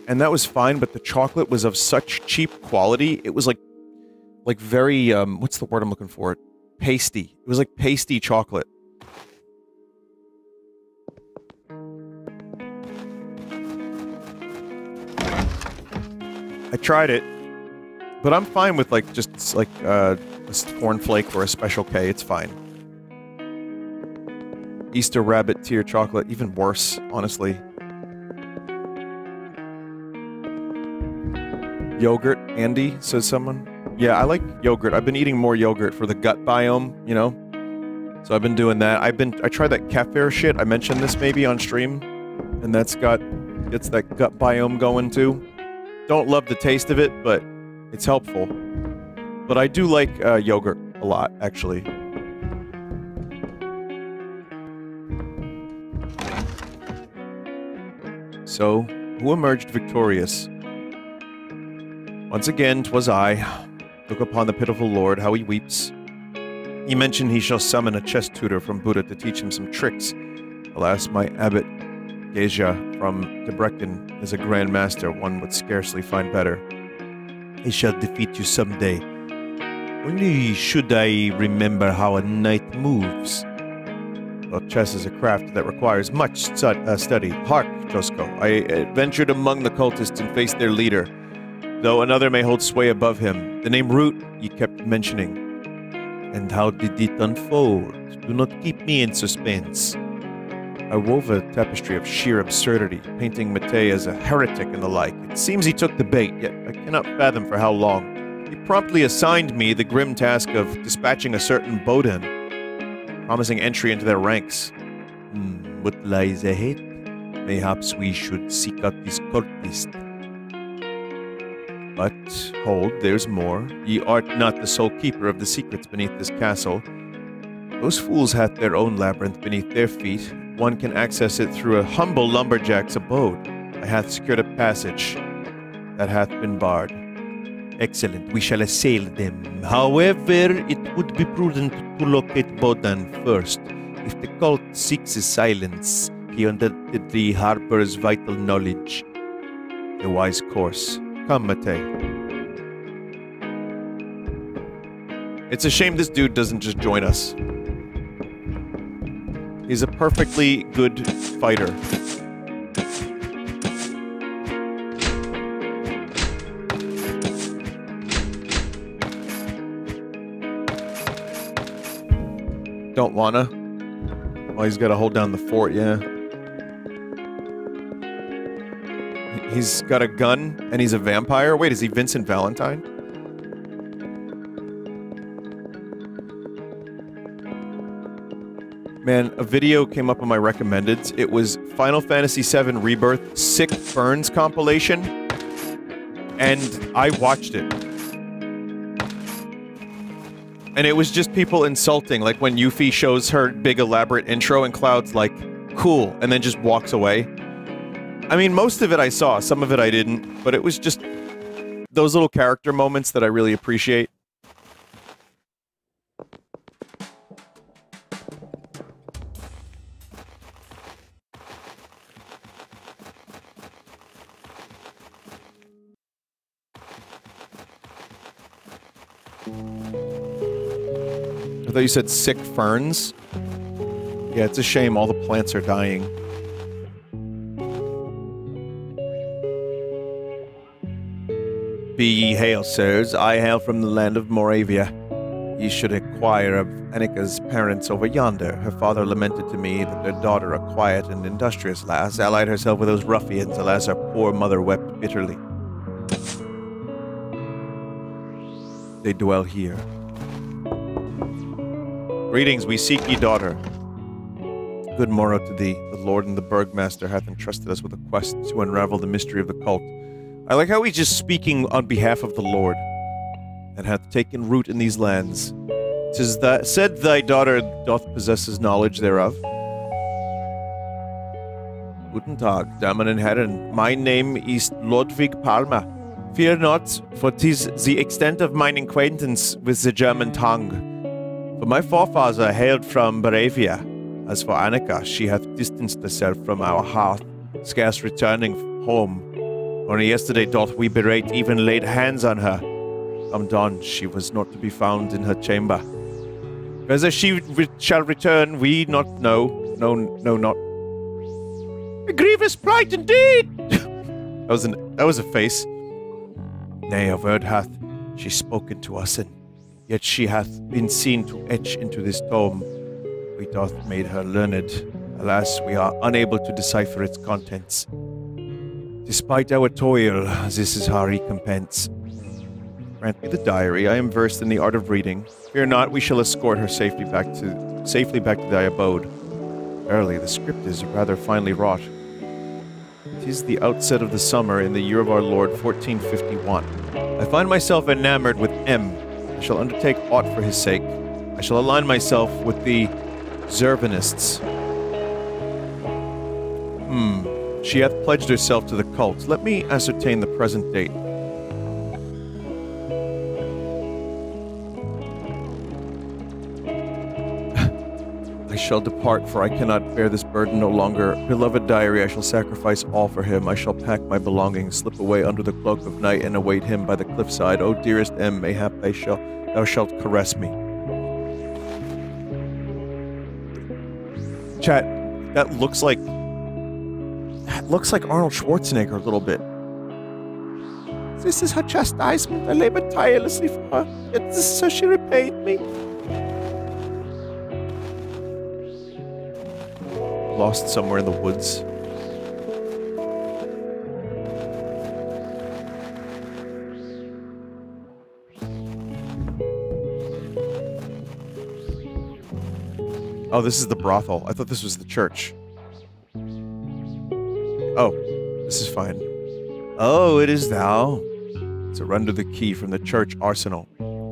and that was fine, but the chocolate was of such cheap quality, it was like very, what's the word I'm looking for? Pasty. It was like pasty chocolate. I tried it, but I'm fine with like just like a cornflake or a Special K. It's fine. Easter rabbit tier chocolate, even worse, honestly. Yogurt, Andy, says someone. Yeah, I like yogurt. I've been eating more yogurt for the gut biome, you know? So I've been doing that. I tried that kefir shit. I mentioned this maybe on stream. And gets that gut biome going too. Don't love the taste of it, but it's helpful. But I do like yogurt a lot, actually. So, who emerged victorious? Once again, 'twas I. Look upon the pitiful lord, how he weeps. He mentioned he shall summon a chess tutor from Buddha to teach him some tricks. Alas, my abbot, Geja from Debrecen, is a grand master, one would scarcely find better. He shall defeat you someday. Only should I remember how a knight moves. Well, chess is a craft that requires much study. Hark, Josko, I ventured among the cultists and faced their leader, though another may hold sway above him. The name Root ye kept mentioning. And how did it unfold? Do not keep me in suspense. I wove a tapestry of sheer absurdity, painting Matei as a heretic and the like. It seems he took the bait, yet I cannot fathom for how long. He promptly assigned me the grim task of dispatching a certain Bodin, promising entry into their ranks. What lies ahead? Mayhaps we should seek out this cultist. But, hold, there's more. Ye art not the sole keeper of the secrets beneath this castle. Those fools hath their own labyrinth beneath their feet. One can access it through a humble lumberjack's abode. I hath secured a passage that hath been barred. Excellent, we shall assail them. However, it would be prudent to locate Bodan first. If the cult seeks his silence, he undoubtedly harbors vital knowledge. A wise course. Come, Matei. It's a shame this dude doesn't just join us. He's a perfectly good fighter. Don't wanna. Well, he's gotta hold down the fort, yeah. He's got a gun, and he's a vampire? Wait, is he Vincent Valentine? Man, a video came up on my recommendeds. It was Final Fantasy VII Rebirth Sick Ferns compilation, and I watched it. And it was just people insulting, like when Yuffie shows her big elaborate intro and Cloud's like, cool, and then just walks away. I mean, most of it I saw, some of it I didn't, but it was just those little character moments that I really appreciate. I thought you said sick ferns. Yeah, it's a shame all the plants are dying. Be ye hail, sirs. I hail from the land of Moravia. Ye should inquire of Annika's parents over yonder. Her father lamented to me that their daughter, a quiet and industrious lass, allied herself with those ruffians. Alas, her poor mother wept bitterly. They dwell here. Greetings, we seek ye daughter. Good morrow to thee. The Lord and the Burgmaster hath entrusted us with a quest to unravel the mystery of the cult. I like how he's just speaking on behalf of the Lord, and hath taken root in these lands. 'Tis that said thy daughter doth possess his knowledge thereof. Guten Tag, Damen und Herren. My name is Ludwig Palmer. Fear not, for 'tis the extent of mine acquaintance with the German tongue. For my forefather hailed from Moravia. As for Annika, she hath distanced herself from our hearth, scarce returning home. Only yesterday doth we berate even laid hands on her. Come dawn, she was not to be found in her chamber. Whether she shall return, we not know. No, not. A grievous plight indeed! that was a face. Nay, a word hath she spoken to us, and yet she hath been seen to etch into this tome. We doth made her learned. Alas, we are unable to decipher its contents. Despite our toil, this is our recompense. Grant me the diary. I am versed in the art of reading. Fear not, we shall escort her safely back to thy abode. Verily, the script is rather finely wrought. 'Tis the outset of the summer in the year of our Lord 1451. I find myself enamored with M. I shall undertake aught for his sake. I shall align myself with the Zervinists. She hath pledged herself to the cult. Let me ascertain the present date. I shall depart, for I cannot bear this burden no longer. Beloved diary, I shall sacrifice all for him. I shall pack my belongings, slip away under the cloak of night, and await him by the cliffside. O dearest M, mayhap thou shalt caress me. Chat, that looks like Arnold Schwarzenegger a little bit. This is her chastisement. I labored tirelessly for her, yet this is how she repaid me. Lost somewhere in the woods. Oh, this is the brothel. I thought this was the church. Oh, this is fine. Oh, it is thou. Surrender the key from the church arsenal.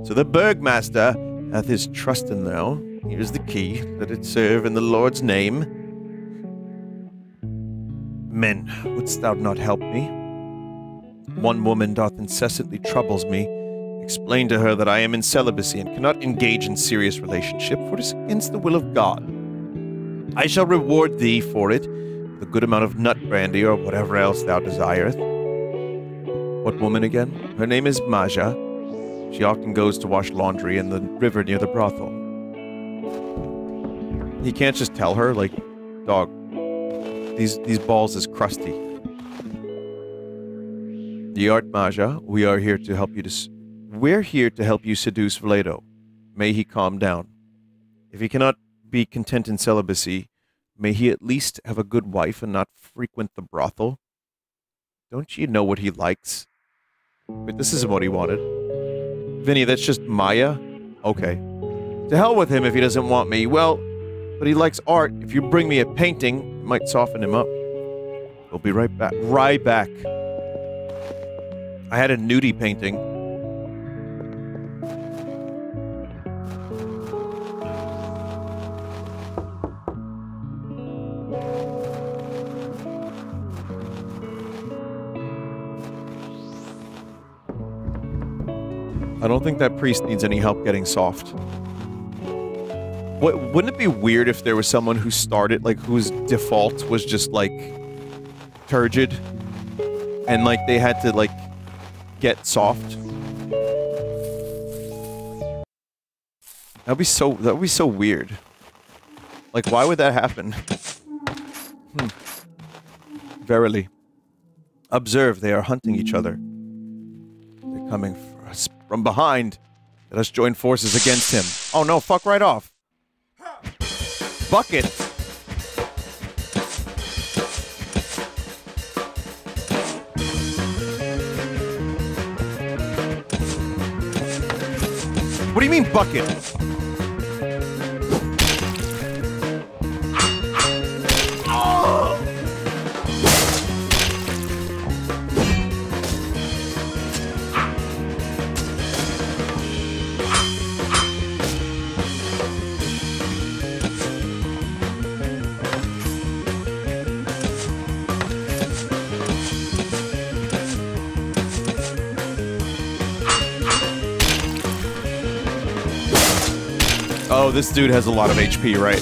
So the burgmaster hath his trust in thou. Here's the key. Let it serve in the Lord's name. Men, wouldst thou not help me? One woman doth incessantly troubles me. Explain to her that I am in celibacy and cannot engage in serious relationship, for it is against the will of God. I shall reward thee for it, with a good amount of nut brandy or whatever else thou desireth. What woman again? Her name is Maja. She often goes to wash laundry in the river near the brothel. He can't just tell her, like, dog, these balls is crusty. Ye art Maja, we are here to help you we're here to help you seduce Vlado. May he calm down. If he cannot be content in celibacy, may he at least have a good wife and not frequent the brothel. Don't you know what he likes? Wait, this isn't what he wanted. Vinny, that's just Maya? Okay. To hell with him if he doesn't want me. Well, but he likes art. If you bring me a painting, it might soften him up. We'll be right back. Right back. I had a nudie painting. I don't think that priest needs any help getting soft. Wouldn't it be weird if there was someone who started, like, whose default was just, like, turgid, and, like, they had to, like, get soft? That would be so weird. Like, why would that happen? Verily. Observe, they are hunting each other. They're coming for us from behind. Let us join forces against him. Oh no, fuck right off. Bucket. What do you mean, bucket? Oh, this dude has a lot of HP, right?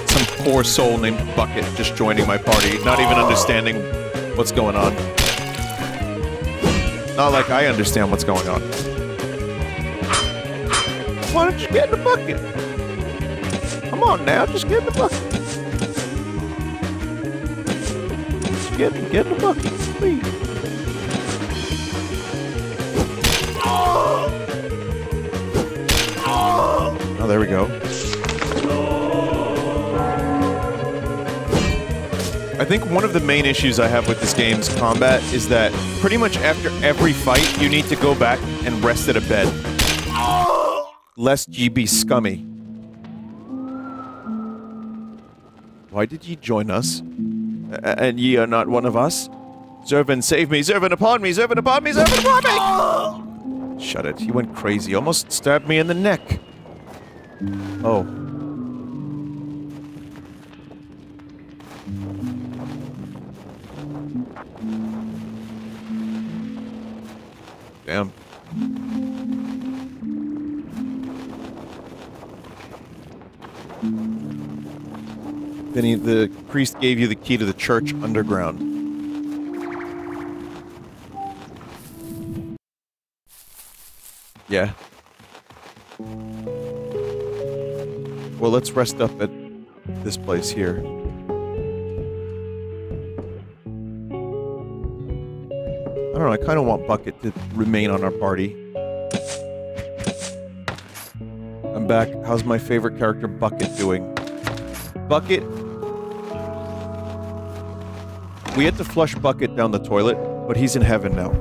Some poor soul named Bucket just joining my party, not even understanding what's going on. Not like I understand what's going on. Why don't you get in the bucket? Come on now, just get in the bucket. Just get in the bucket, please. Oh, there we go. I think one of the main issues I have with this game's combat is that pretty much after every fight, you need to go back and rest at a bed. Lest ye be scummy. Why did ye join us? And ye are not one of us? Zervin, save me! Zervin upon me! Zervin upon me! Zervin upon me! Shut it. He went crazy. Almost stabbed me in the neck. Oh. Damn. Vinny, the priest gave you the key to the church underground. Yeah. Well, let's rest up at this place here. I don't know, I kind of want Bucket to remain on our party. I'm back. How's my favorite character, Bucket, doing? Bucket... We had to flush Bucket down the toilet, but he's in heaven now.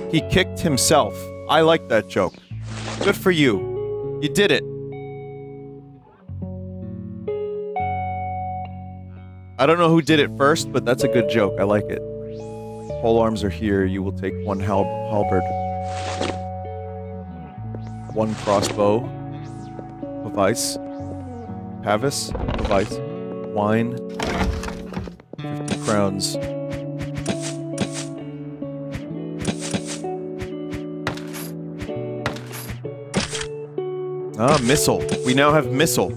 He kicked himself. I like that joke. Good for you. You did it. I don't know who did it first, but that's a good joke. I like it. Pole arms are here. You will take one halberd. One crossbow. Pavice. Pavis. Pavice. Wine. 50 crowns. Ah, missile. We now have missile.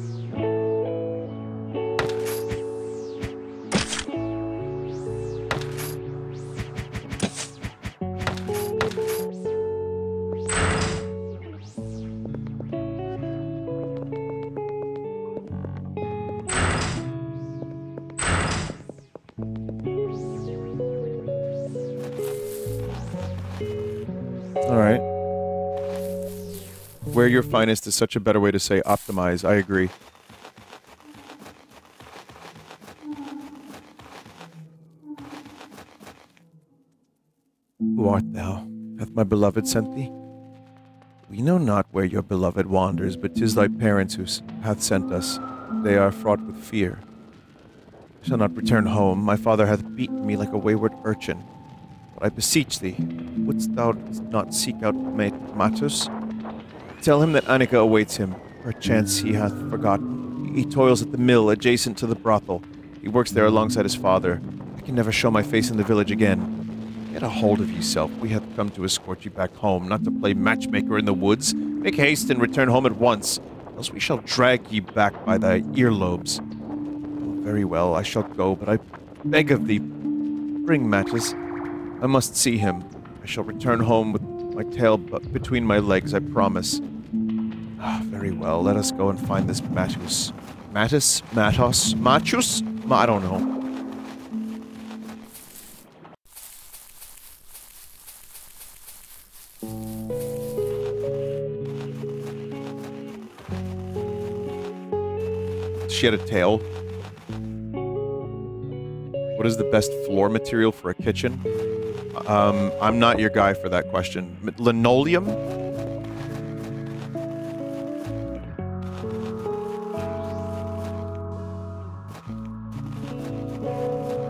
Alright. Wear your finest is such a better way to say optimize. I agree. Who art thou? Hath my beloved sent thee? We know not where your beloved wanders, but 'tis thy parents who hath sent us. They are fraught with fear. I shall not return home. My father hath beaten me like a wayward urchin. But I beseech thee, wouldst thou not seek out Matus? Tell him that Annika awaits him. Perchance he hath forgotten. He toils at the mill adjacent to the brothel. He works there alongside his father. I can never show my face in the village again. Get a hold of yourself. We have come to escort you back home, not to play matchmaker in the woods. Make haste and return home at once, else we shall drag ye back by thy earlobes. Oh, very well, I shall go, but I beg of thee, bring Matus. I must see him. I shall return home with my tail between my legs, I promise. Ah, very well. Let us go and find this Matus. Matus? Matos? Machus? I don't know. She had a tail. What is the best floor material for a kitchen? I'm not your guy for that question. Linoleum?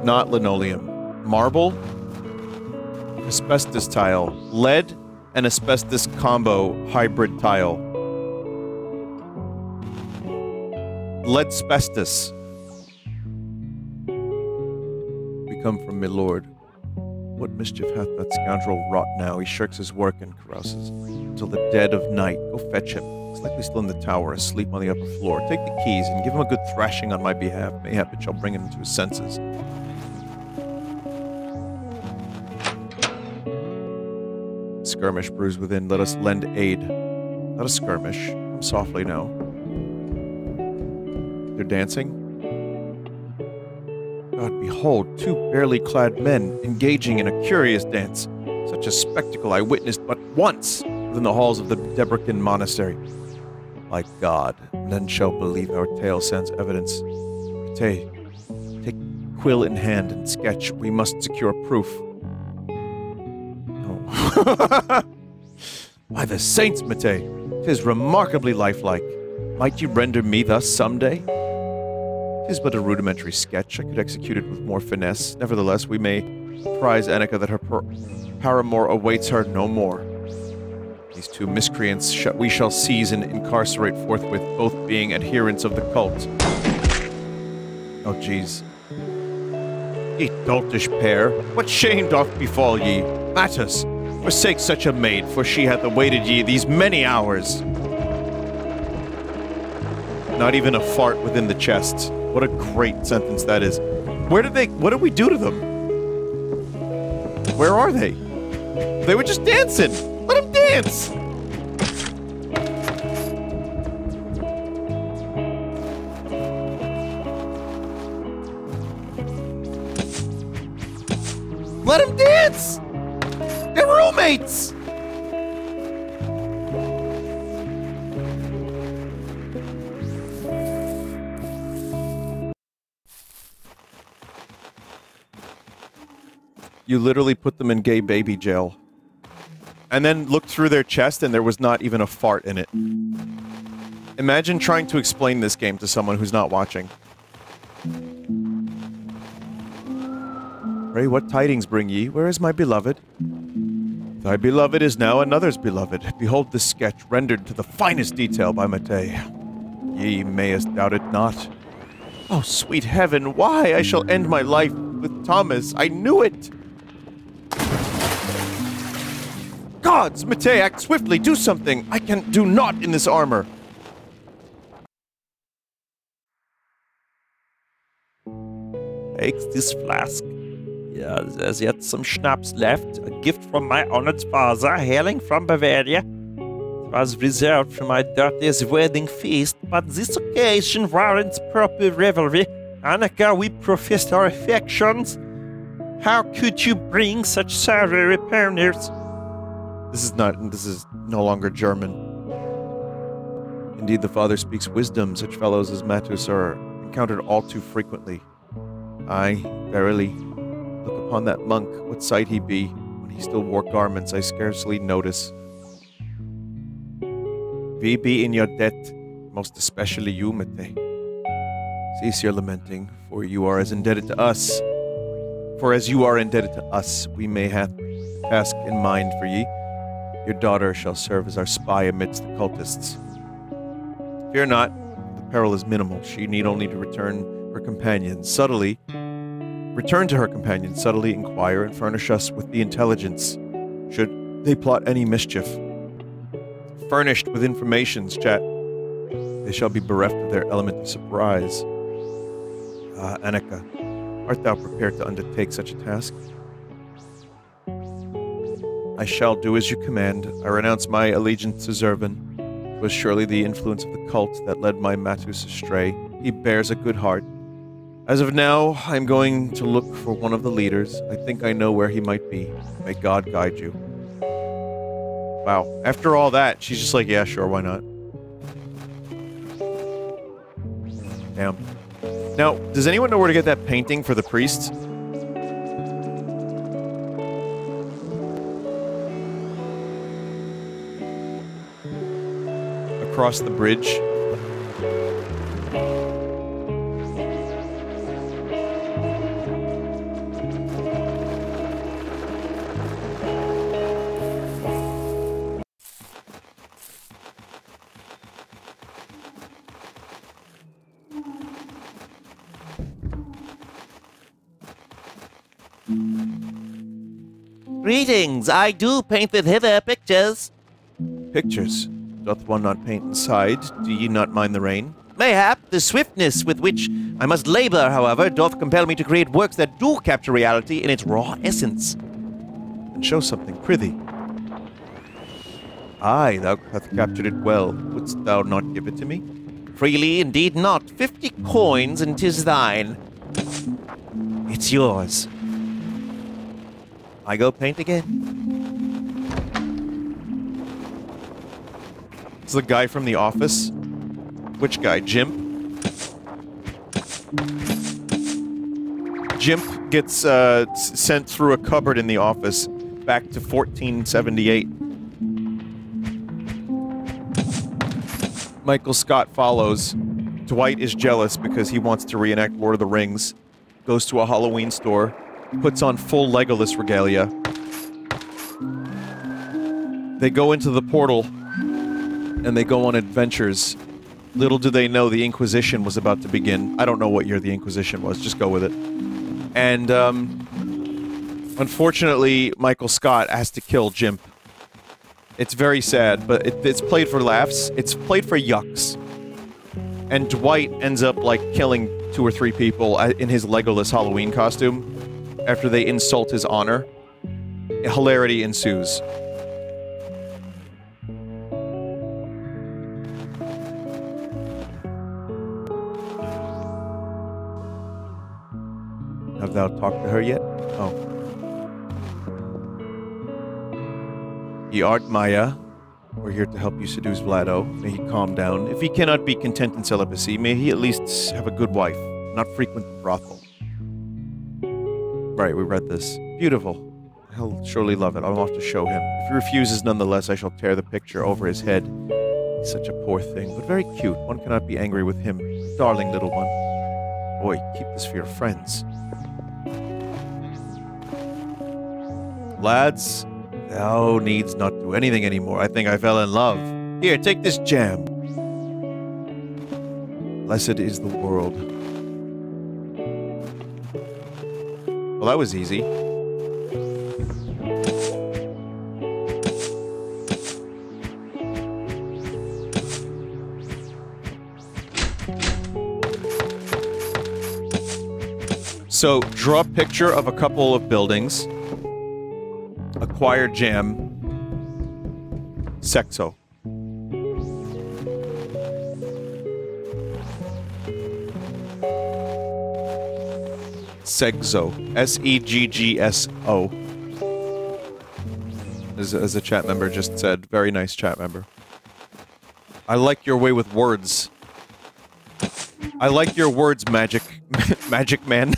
Not linoleum. marble, asbestos tile, lead, and asbestos combo hybrid tile. Lead-spestus. We come from my lord. What mischief hath that scoundrel wrought now? He shirks his work and carouses until the dead of night. Go fetch him. He's likely still in the tower, asleep on the upper floor. Take the keys and give him a good thrashing on my behalf. Mayhap it shall bring him to his senses. Skirmish brews within. Let us lend aid. Not a skirmish. Come softly now. They're dancing. God, behold, two barely clad men engaging in a curious dance. Such a spectacle I witnessed but once within the halls of the Debrecen monastery. My God, none shall believe our tale sans evidence. Take quill in hand and sketch. We must secure proof. Oh. By the saints, Mate, 'tis remarkably lifelike. Might you render me thus someday? 'Tis but a rudimentary sketch. I could execute it with more finesse. Nevertheless, we may apprise Annika that her paramour awaits her no more. These two miscreants we shall seize and incarcerate forthwith, both being adherents of the cult. Oh, jeez. Ye doltish pair, what shame doth befall ye? Matters, forsake such a maid, for she hath awaited ye these many hours. Not even a fart within the chest. What a great sentence that is. What did we do to them? Where are they? They were just dancing. Let them dance. Let them dance. They're roommates. You literally put them in gay baby jail. And then looked through their chest and there was not even a fart in it. Imagine trying to explain this game to someone who's not watching. Pray, what tidings bring ye? Where is my beloved? Thy beloved is now another's beloved. Behold this sketch, rendered to the finest detail by Mate. Ye mayest doubt it not. Oh, sweet heaven, why? I shall end my life with Thomas. I knew it! Gods, Mate, act swiftly, do something! I can do naught in this armor! Takes this flask. Yeah, there's yet some schnapps left. A gift from my honored father, hailing from Bavaria. It was reserved for my daughter's wedding feast, but this occasion warrants proper revelry. Annika, we professed our affections. How could you bring such sorrow upon us? This is no longer German. Indeed, the father speaks wisdom. Such fellows as Matus are encountered all too frequently. Aye, verily. Look upon that monk, what sight he be. When he still wore garments, I scarcely notice. We be in your debt, most especially you, Mate. Cease your lamenting, for you are as indebted to us. For as you are indebted to us, we may have a task in mind for ye. Your daughter shall serve as our spy amidst the cultists. Fear not, the peril is minimal. She need only to return to her companion, subtly inquire, and furnish us with the intelligence, should they plot any mischief. Furnished with informations, chat, they shall be bereft of their element of surprise. Annika, art thou prepared to undertake such a task? I shall do as you command. I renounce my allegiance to Zervin. It was surely the influence of the cult that led my Matus astray. He bears a good heart. As of now, I'm going to look for one of the leaders. I think I know where he might be. May God guide you. Wow. After all that, she's just like, yeah, sure, why not? Damn. Now, does anyone know where to get that painting for the priest? Across the bridge. Greetings, I do paint with hither pictures. Pictures? Doth one not paint inside? Do ye not mind the rain? Mayhap the swiftness with which I must labor, however, doth compel me to create works that do capture reality in its raw essence. And show something, prithee. Aye, thou hast captured it well. Wouldst thou not give it to me? Freely, indeed not. 50 coins, and 'tis thine. It's yours. I go paint again. It's the guy from The Office. Which guy? Jimp? Jimp gets sent through a cupboard in the office back to 1478. Michael Scott follows. Dwight is jealous because he wants to reenact Lord of the Rings. Goes to a Halloween store. Puts on full Legolas regalia. They go into the portal. And they go on adventures. Little do they know the Inquisition was about to begin. I don't know what year the Inquisition was. Just go with it. And, unfortunately, Michael Scott has to kill Jimp. It's very sad, but it's played for laughs. It's played for yucks. And Dwight ends up, like, killing 2 or 3 people in his Legolas Halloween costume after they insult his honor. Hilarity ensues. Have thou talked to her yet? Oh. Ye art Maya. We're here to help you seduce Vlado. May he calm down. If he cannot be content in celibacy, may he at least have a good wife, not frequent the brothel. Right, we read this. Beautiful. He'll surely love it. I'm off to show him. If he refuses nonetheless, I shall tear the picture over his head. He's such a poor thing, but very cute. One cannot be angry with him. Darling little one. Boy, keep this for your friends. Lads, thou needs not do anything anymore. I think I fell in love. Here, take this jam. Blessed is the world. Well, that was easy. So, draw a picture of a couple of buildings. Acquire jam. Sexo. Segzo. S-E-G-G-S-O. As a chat member just said. Very nice chat member. I like your way with words. I like your words, magic. Magic man.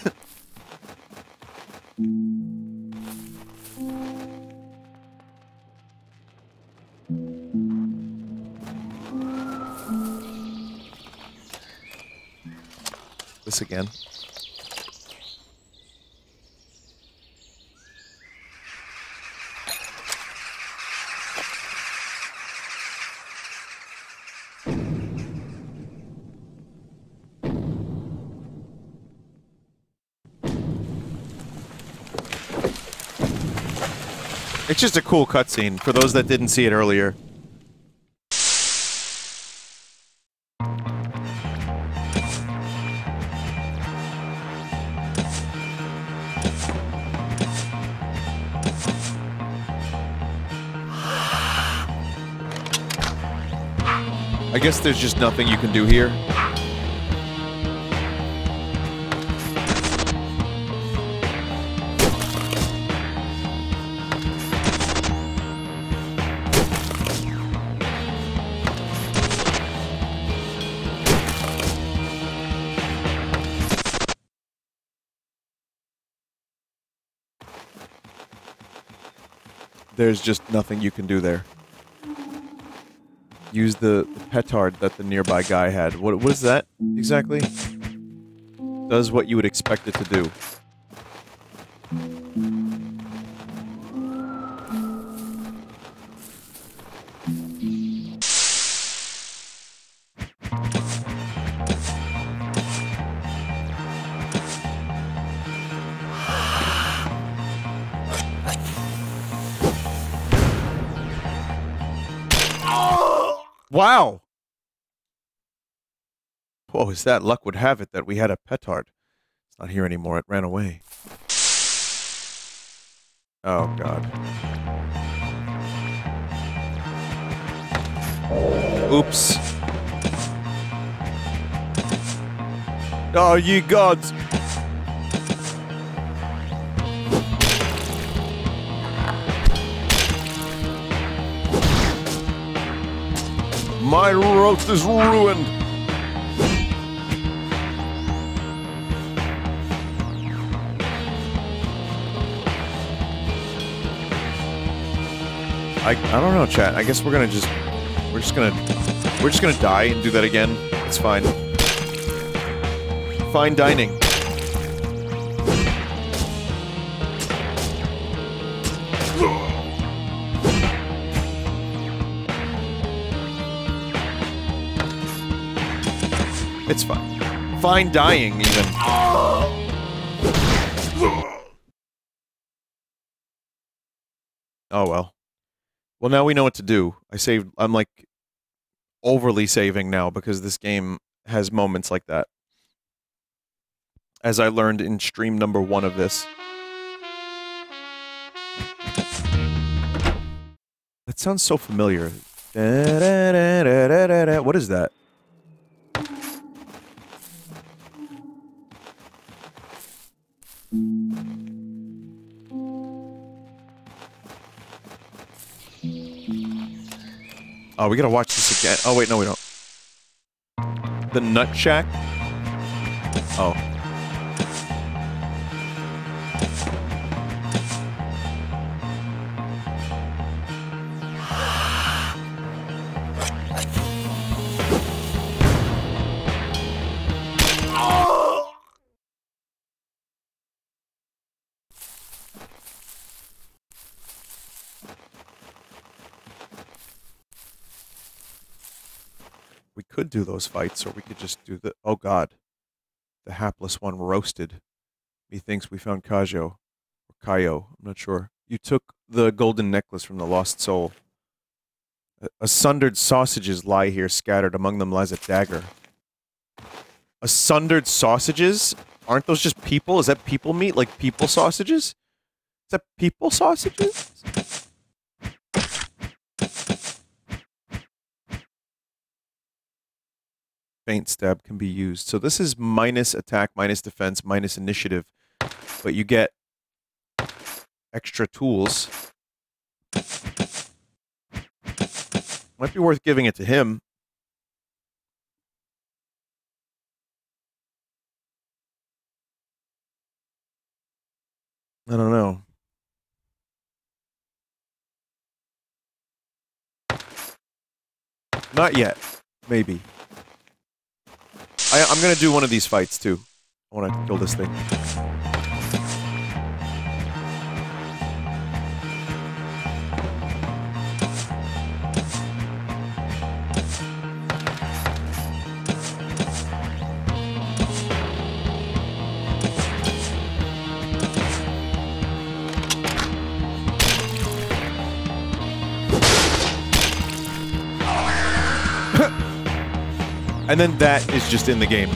This again. It's just a cool cutscene for those that didn't see it earlier. I guess there's just nothing you can do here. There's just nothing you can do there. Use the petard that the nearby guy had. What is that exactly? Does what you would expect it to do. Wow! Whoa, is that luck would have it that we had a petard. It's not here anymore. It ran away. Oh, God. Oops. Oh, ye gods! My roast is ruined! I don't know, chat. I guess we're just gonna die and do that again. It's fine. Fine dining. It's fine. Fine dying, even. Oh well. Well, now we know what to do. I'm like overly saving now because this game has moments like that. As I learned in stream number 1 of this. That sounds so familiar. What is that? Oh, we gotta watch this again. Oh, wait, no, we don't. The Nut Shack? Oh. We could do those fights, or we could just do the... Oh, God. The hapless one roasted. Methinks we found Kajo. Or Kaio. I'm not sure. You took the golden necklace from the lost soul. Sundered sausages lie here scattered. Among them lies a dagger. Sundered sausages? Aren't those just people? Is that people meat? Like people sausages? Is that people sausages? Feint stab can be used. So this is minus attack, minus defense, minus initiative. But you get extra tools. Might be worth giving it to him. I don't know. Not yet. Maybe. I'm gonna do one of these fights, too. I want to kill this thing. And then that is just in the game.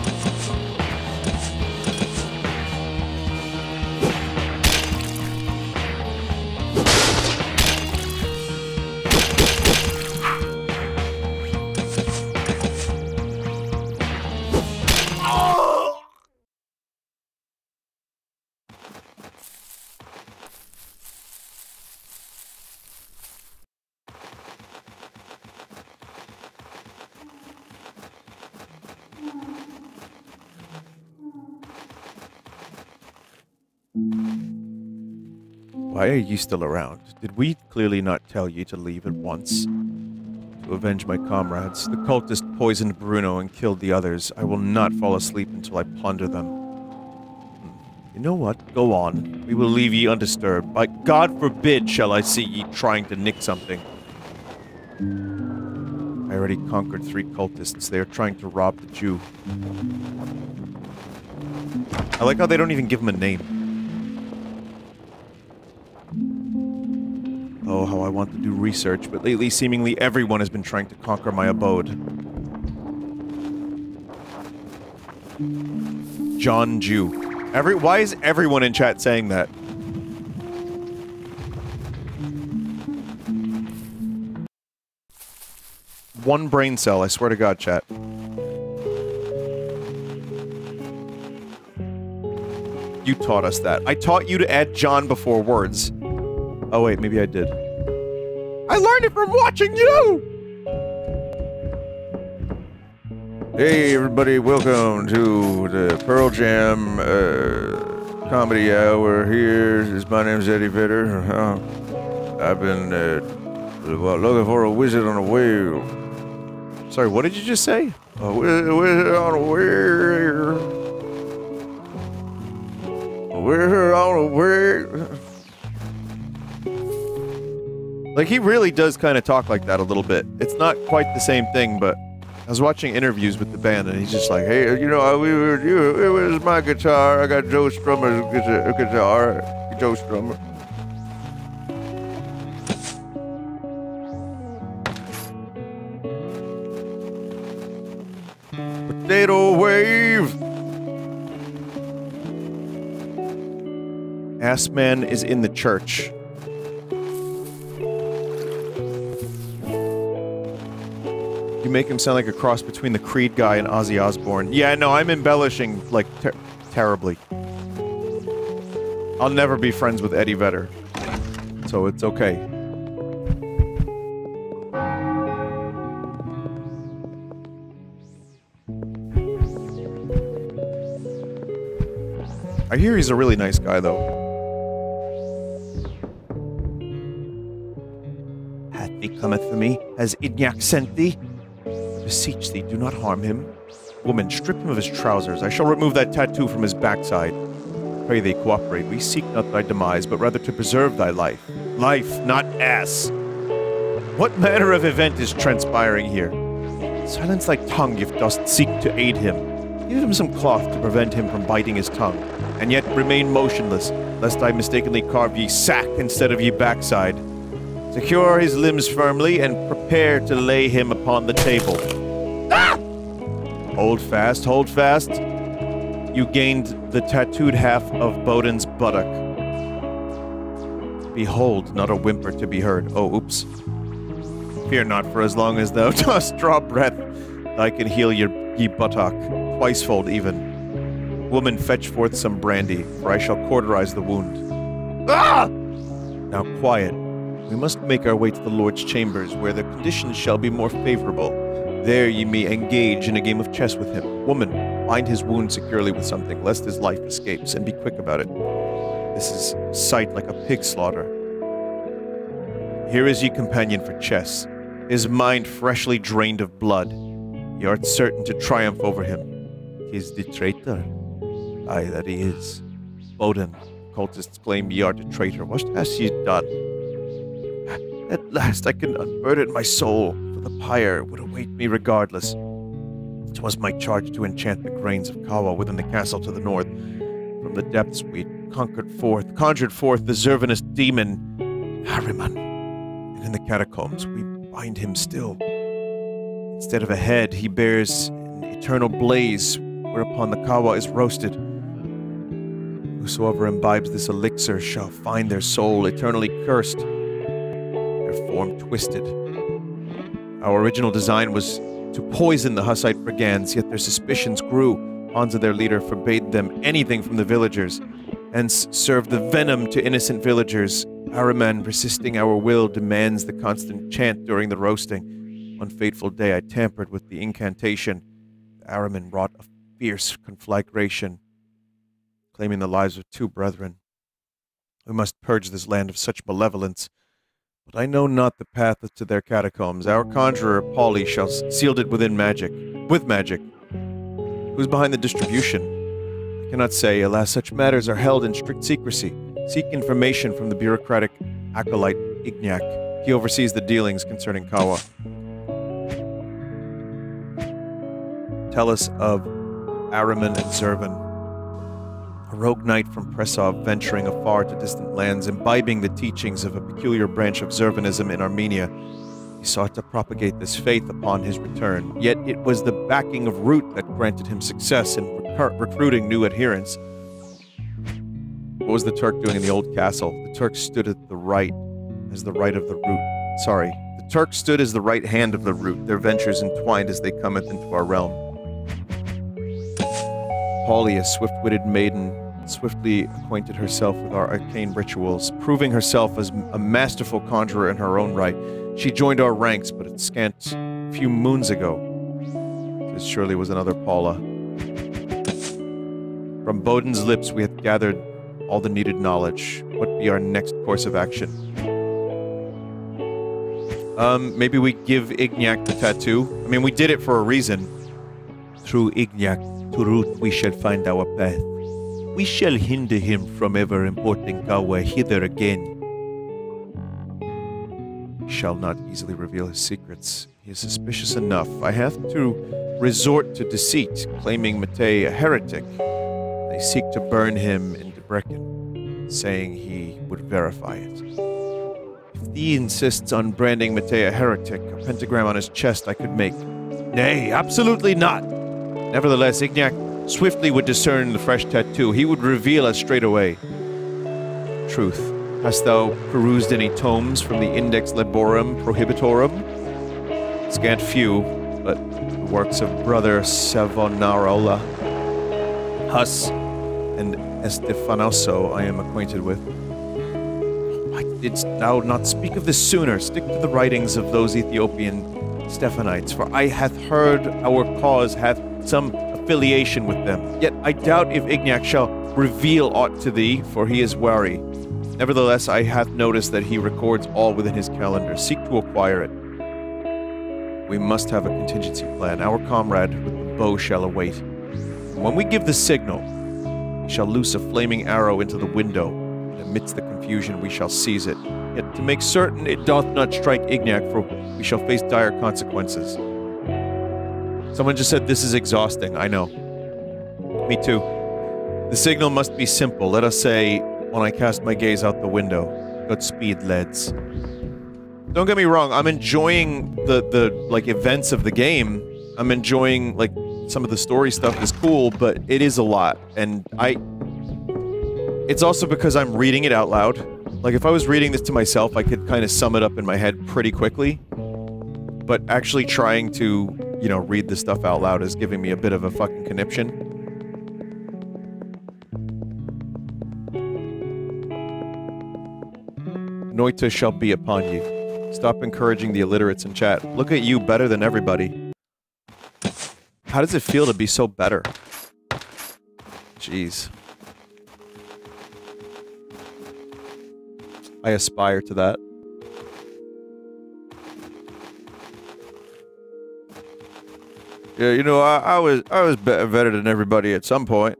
Why are you still around? Did we clearly not tell you to leave at once? To avenge my comrades, the cultist poisoned Bruno and killed the others. I will not fall asleep until I plunder them. You know what? Go on. We will leave ye undisturbed. By God forbid shall I see ye trying to nick something. I already conquered 3 cultists. They are trying to rob the Jew. I like how they don't even give him a name. Oh, how I want to do research, but lately seemingly everyone has been trying to conquer my abode. John Jew. Why is everyone in chat saying that? One brain cell, I swear to God, chat. You taught us that. I taught you to add John before words. Oh wait, maybe I did. I learned it from watching you! Hey everybody, welcome to the Pearl Jam Comedy Hour here. My name's Eddie Vedder. I've been looking for a wizard on a whale. Sorry, what did you just say? A wizard on a whale. A wizard on a whale. Like, he really does kind of talk like that a little bit. It's not quite the same thing, but I was watching interviews with the band, and he's just like, hey, you know, it was my guitar. I got Joe Strummer's guitar. Joe Strummer. Potato wave. Assman is in the church. You make him sound like a cross between the Creed guy and Ozzy Osbourne. Yeah, no, I'm embellishing, like, terribly. I'll never be friends with Eddie Vedder. So it's okay. I hear he's a really nice guy, though. Hath he cometh for me? Has Ignac sent thee? Beseech thee, do not harm him. Woman, strip him of his trousers. I shall remove that tattoo from his backside. Pray thee, cooperate. We seek not thy demise, but rather to preserve thy life. Life, not ass. What manner of event is transpiring here? Silence thy tongue if dost seek to aid him. Give him some cloth to prevent him from biting his tongue, and yet remain motionless, lest I mistakenly carve ye sack instead of ye backside. Secure his limbs firmly, and prepare to lay him upon the table. Ah! Hold fast, hold fast. You gained the tattooed half of Bowden's buttock. Behold, not a whimper to be heard. Oh, oops. Fear not, for as long as thou dost draw breath, I can heal ye buttock, twicefold even. Woman, fetch forth some brandy, for I shall cauterize the wound. Ah! Now quiet. We must make our way to the Lord's chambers, where the conditions shall be more favorable. There ye may engage in a game of chess with him. Woman, bind his wound securely with something, lest his life escapes, and be quick about it. This is sight like a pig slaughter. Here is ye companion for chess, his mind freshly drained of blood. Ye art certain to triumph over him. 'Tis the traitor. Aye, that he is. Bowden, cultists claim ye are the traitor. What hast ye done? At last I can unburden my soul, for the pyre would await me regardless. 'Twas my charge to enchant the grains of Kawa within the castle to the north. From the depths we conjured forth the Zervanus demon, Harriman. And in the catacombs we bind him still. Instead of a head, he bears an eternal blaze, whereupon the Kawa is roasted. Whosoever imbibes this elixir shall find their soul eternally cursed, their form twisted. Our original design was to poison the Hussite brigands, yet their suspicions grew. Hansa, their leader, forbade them anything from the villagers, and served the venom to innocent villagers. Ahriman, resisting our will, demands the constant chant during the roasting. One fateful day I tampered with the incantation. Ahriman wrought a fierce conflagration, claiming the lives of 2 brethren. We must purge this land of such malevolence, but I know not the path to their catacombs. Our conjurer, Pauli, shall sealed it with magic. Who's behind the distribution? I cannot say. Alas, such matters are held in strict secrecy. Seek information from the bureaucratic acolyte Ignac. He oversees the dealings concerning Kawa. Tell us of Ahriman and Zervan. A rogue knight from Presov venturing afar to distant lands, imbibing the teachings of a peculiar branch of Zervanism in Armenia. He sought to propagate this faith upon his return, yet it was the backing of Root that granted him success in recruiting new adherents. What was the Turk doing in the old castle? The Turk stood at the right, as the right of the Root. Sorry. The Turk stood as the right hand of the Root, their ventures entwined as they cometh into our realm. Polly, a swift-witted maiden, swiftly acquainted herself with our arcane rituals, proving herself as a masterful conjurer in her own right. She joined our ranks, but it scant a few moons ago. This surely was another Paula. From Bowden's lips we had gathered all the needed knowledge. What be our next course of action? Maybe we give Ignac the tattoo. I mean, we did it for a reason. Through Ignac to Root we shall find our path. We shall hinder him from ever importing Gawa hither again. He shall not easily reveal his secrets. He is suspicious enough. I have to resort to deceit, claiming Matei a heretic. They seek to burn him in Debrecen, saying he would verify it. If Thee insists on branding Matei a heretic, a pentagram on his chest I could make. Nay, absolutely not! Nevertheless, Ignac swiftly would discern the fresh tattoo. He would reveal us straight away. Truth. Hast thou perused any tomes from the Index Laborum Prohibitorum? Scant few, but the works of Brother Savonarola, Huss, and Estefanoso I am acquainted with. Why didst thou not speak of this sooner? Stick to the writings of those Ethiopian Stephanites, for I hath heard our cause hath some affiliation with them. Yet I doubt if Ignac shall reveal aught to thee, for he is wary. Nevertheless, I hath noticed that he records all within his calendar. Seek to acquire it. We must have a contingency plan. Our comrade with the bow shall await. When we give the signal, we shall loose a flaming arrow into the window, and amidst the confusion we shall seize it. Yet to make certain it doth not strike Ignac, for we shall face dire consequences. Someone just said this is exhausting. I know. Me too. The signal must be simple. Let us say, when I cast my gaze out the window. Godspeed, lads. Don't get me wrong, I'm enjoying the like events of the game. I'm enjoying like some of the story stuff is cool, but it is a lot. And it's also because I'm reading it out loud. Like if I was reading this to myself, I could kind of sum it up in my head pretty quickly. But actually trying to, you know, read the stuff out loud is giving me a bit of a fucking conniption. Noita shall be upon you. Stop encouraging the illiterates in chat. Look at you, better than everybody. How does it feel to be so better? Jeez. I aspire to that. Yeah, you know, I was better than everybody at some point.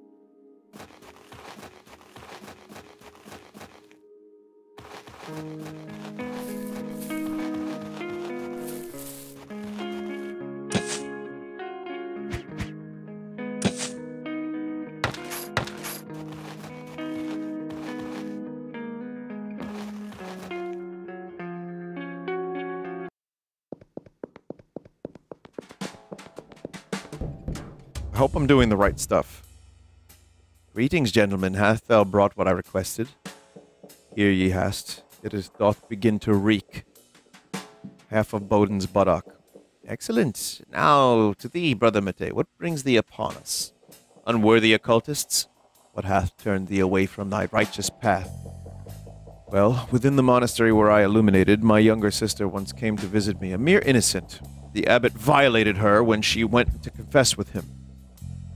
I hope I'm doing the right stuff. Greetings, gentlemen. Hath thou brought what I requested? Here ye hast. It is doth begin to reek. Half of Bowden's buttock. Excellent. Now to thee, brother Matei. What brings thee upon us? Unworthy occultists? What hath turned thee away from thy righteous path? Well, within the monastery where I illuminated, my younger sister once came to visit me, a mere innocent. The abbot violated her when she went to confess with him.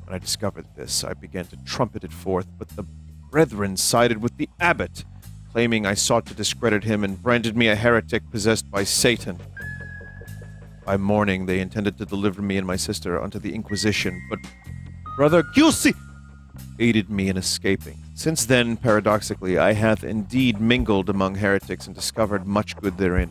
When I discovered this, I began to trumpet it forth, but the brethren sided with the abbot, claiming I sought to discredit him and branded me a heretic possessed by Satan. By morning, they intended to deliver me and my sister unto the Inquisition, but Brother Gussi aided me in escaping. Since then, paradoxically, I have indeed mingled among heretics and discovered much good therein.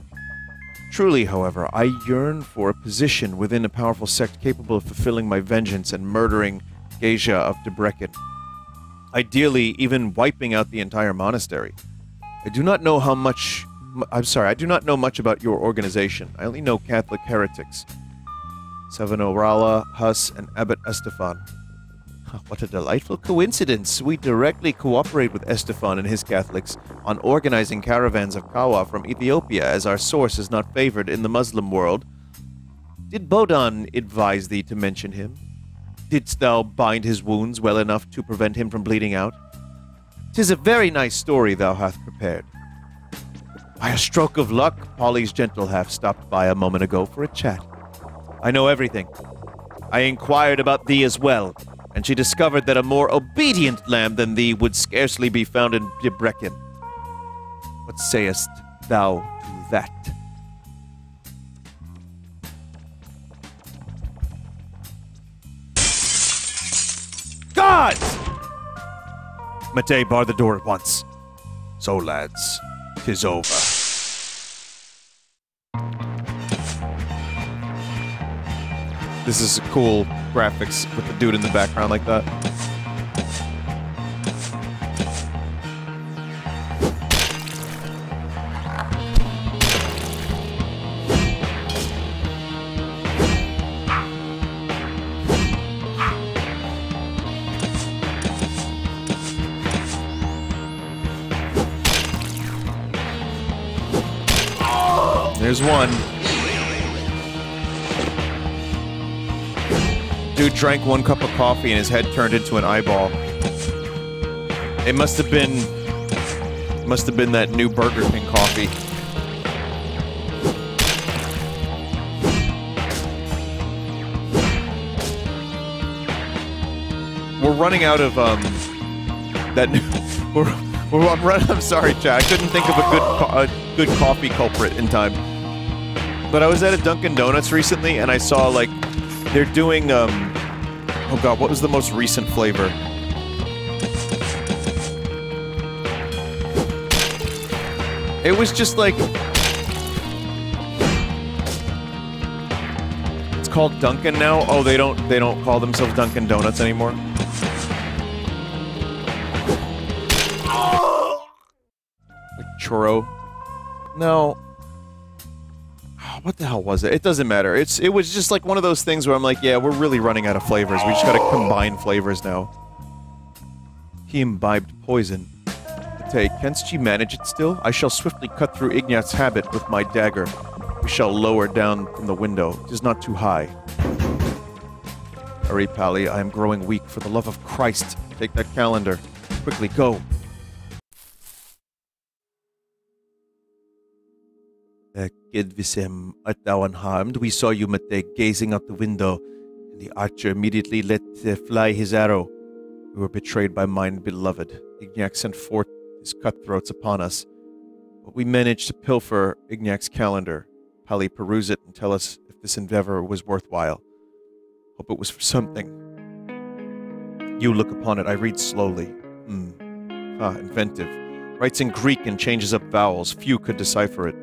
Truly, however, I yearn for a position within a powerful sect capable of fulfilling my vengeance and murdering Geisha of Debrecen. Ideally, even wiping out the entire monastery. I do not know how much... I'm sorry, I do not know much about your organization. I only know Catholic heretics. Savonarola, Huss, and Abbot Estefan. What a delightful coincidence. We directly cooperate with Estefan and his Catholics on organizing caravans of Kawa from Ethiopia, as our source is not favored in the Muslim world. Did Bodan advise thee to mention him? Didst thou bind his wounds well enough to prevent him from bleeding out? 'Tis a very nice story thou hast prepared. By a stroke of luck, Polly's gentle half stopped by a moment ago for a chat. I know everything. I inquired about thee as well, and she discovered that a more obedient lamb than thee would scarcely be found in Debrecen. What sayest thou to that? Gods! Matei, bar the door at once. So, lads, 'tis over. This is cool graphics with the dude in the background like that. There's one. Dude drank 1 cup of coffee and his head turned into an eyeball. It must have been that new Burger King coffee. We're running out of that new I'm sorry, chat. I couldn't think of a good coffee culprit in time. But I was at a Dunkin' Donuts recently, and I saw, like, they're doing, oh god, what was the most recent flavor? It was just, like... It's called Dunkin' now? Oh, they don't call themselves Dunkin' Donuts anymore? Like churro? No. What the hell was it? It doesn't matter. It was just like one of those things where I'm like, yeah, we're really running out of flavors. We just gotta combine flavors now. He imbibed poison. Matei, canst ye manage it still? I shall swiftly cut through Ignat's habit with my dagger. We shall lower down from the window. It is not too high. Hurry, Pally. I am growing weak. For the love of Christ, take that calendar. Quickly, go. Gedvisem art thou unharmed? We saw you, Matei, gazing out the window, and the archer immediately let fly his arrow. We were betrayed by mine beloved. Ignac sent forth his cutthroats upon us, but we managed to pilfer Ignac's calendar. Pally, peruse it and tell us if this endeavor was worthwhile. Hope it was for something. You look upon it. I read slowly. Inventive. Writes in Greek and changes up vowels. Few could decipher it.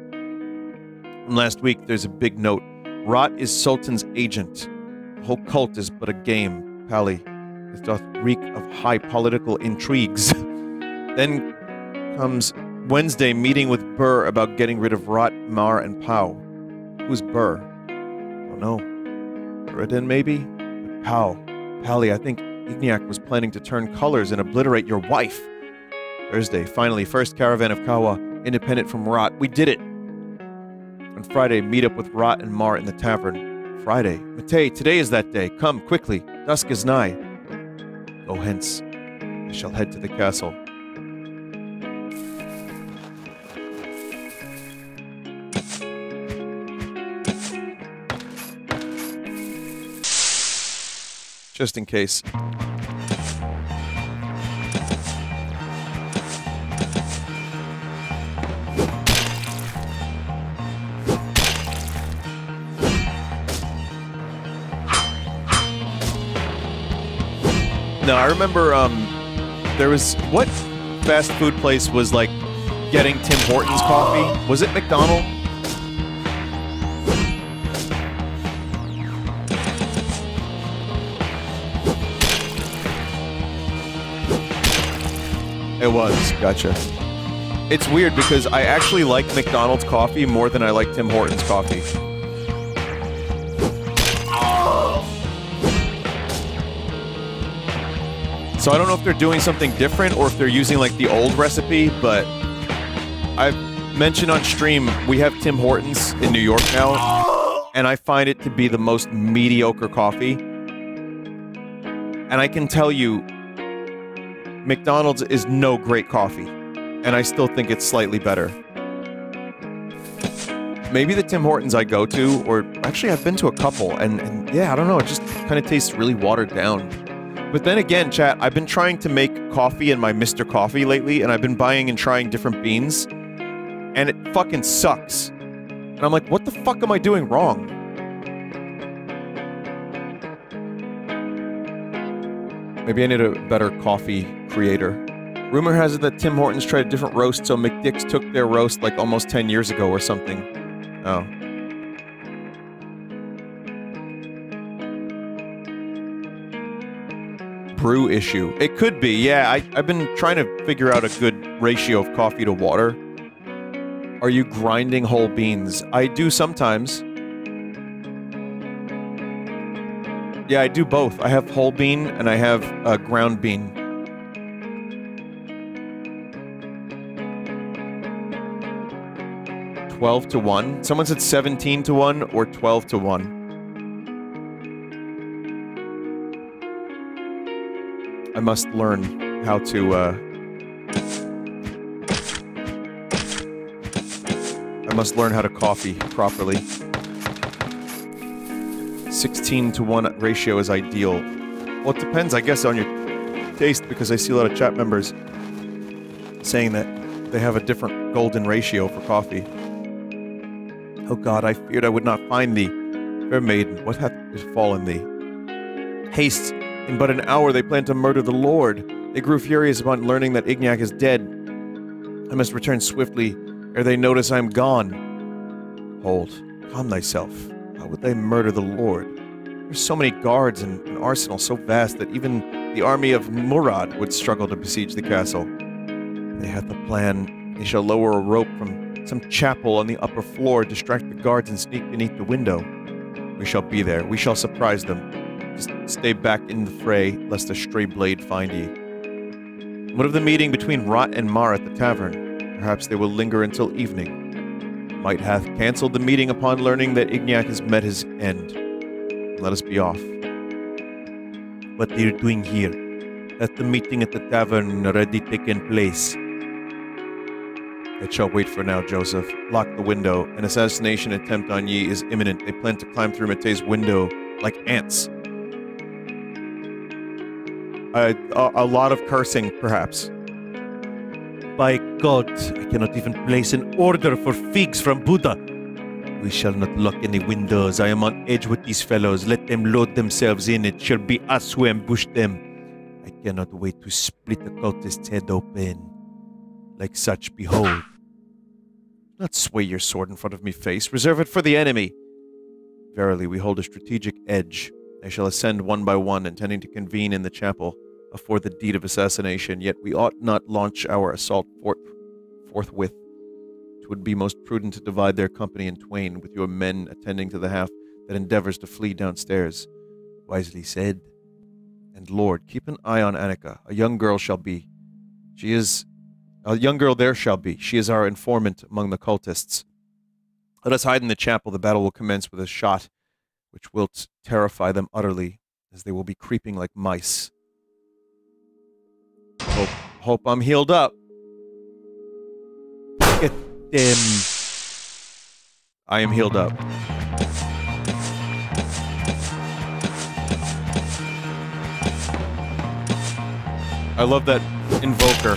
From last week, there's a big note. Rot is Sultan's agent. The whole cult is but a game, Pally. It doth reek of high political intrigues. Then comes Wednesday meeting with Burr about getting rid of Rot, Mar, and Pau. Who's Burr? Don't know. Burradin, maybe? But Pau. Pally, I think Ignac was planning to turn colors and obliterate your wife. Thursday, finally, first caravan of Kawa, independent from Rot. We did it! On Friday, meet up with Rot and Mar in the tavern. Friday. Matei, today is that day. Come, quickly. Dusk is nigh. Go hence. I shall head to the castle. Just in case. No, I remember, there was, what fast food place was, like, getting Tim Hortons coffee? Was it McDonald's? It was. Gotcha. It's weird because I actually like McDonald's coffee more than I like Tim Hortons coffee. So I don't know if they're doing something different or if they're using like the old recipe, but I've mentioned on stream we have Tim Hortons in New York now, and I find it to be the most mediocre coffee. And I can tell you, McDonald's is no great coffee, and I still think it's slightly better. Maybe the Tim Hortons I go to, or actually I've been to a couple, and yeah, I don't know, it just kind of tastes really watered down. But then again, chat, I've been trying to make coffee in my Mr. Coffee lately, and I've been buying and trying different beans, and it fucking sucks. And I'm like, what the fuck am I doing wrong? Maybe I need a better coffee creator. Rumor has it that Tim Hortons tried a different roast, so McDick's took their roast like almost 10 years ago or something. Oh. Brew issue. It could be, yeah. I've been trying to figure out a good ratio of coffee to water. Are you grinding whole beans? I do sometimes. Yeah, I do both. I have whole bean and I have ground bean. $12 to 1. Someone said 17 to 1 or 12 to 1. I must learn how to, I must learn how to coffee properly. 16 to 1 ratio is ideal. Well, it depends, I guess, on your taste, because I see a lot of chat members saying that they have a different golden ratio for coffee. Oh god, I feared I would not find thee. Fair maiden, what hath befallen thee? Haste! In but an hour they plan to murder the Lord. They grew furious upon learning that Ignac is dead. I must return swiftly, ere they notice I am gone. Hold. Calm thyself. How would they murder the Lord? There's so many guards and an arsenal so vast that even the army of Murad would struggle to besiege the castle. They have the plan. They shall lower a rope from some chapel on the upper floor, distract the guards, and sneak beneath the window. We shall be there. We shall surprise them. Just stay back in the fray, lest a stray blade find ye. What of the meeting between Rot and Mar at the tavern? Perhaps they will linger until evening. Might hath cancelled the meeting upon learning that Ignac has met his end. Let us be off. What are you doing here? Hath the meeting at the tavern already taken place? It shall wait for now, Joseph. Lock the window. An assassination attempt on ye is imminent. They plan to climb through Mate's window like ants. A lot of cursing, perhaps. By God, I cannot even place an order for figs from Buddha. We shall not lock any windows. I am on edge with these fellows. Let them load themselves in. It shall be us who ambush them. I cannot wait to split the cultist's head open. Like such, behold. Do not sway your sword in front of me, face. Reserve it for the enemy. Verily, we hold a strategic edge. They shall ascend one by one, intending to convene in the chapel before the deed of assassination, yet we ought not launch our assault forthwith. It would be most prudent to divide their company in twain, with your men attending to the half that endeavors to flee downstairs. Wisely said. And Lord, keep an eye on Annika. A young girl shall be. A young girl there shall be. She is our informant among the cultists. Let us hide in the chapel. The battle will commence with a shot, which will terrify them utterly, as they will be creeping like mice. Hope I'm healed up. Get them. I am healed up. I love that invoker.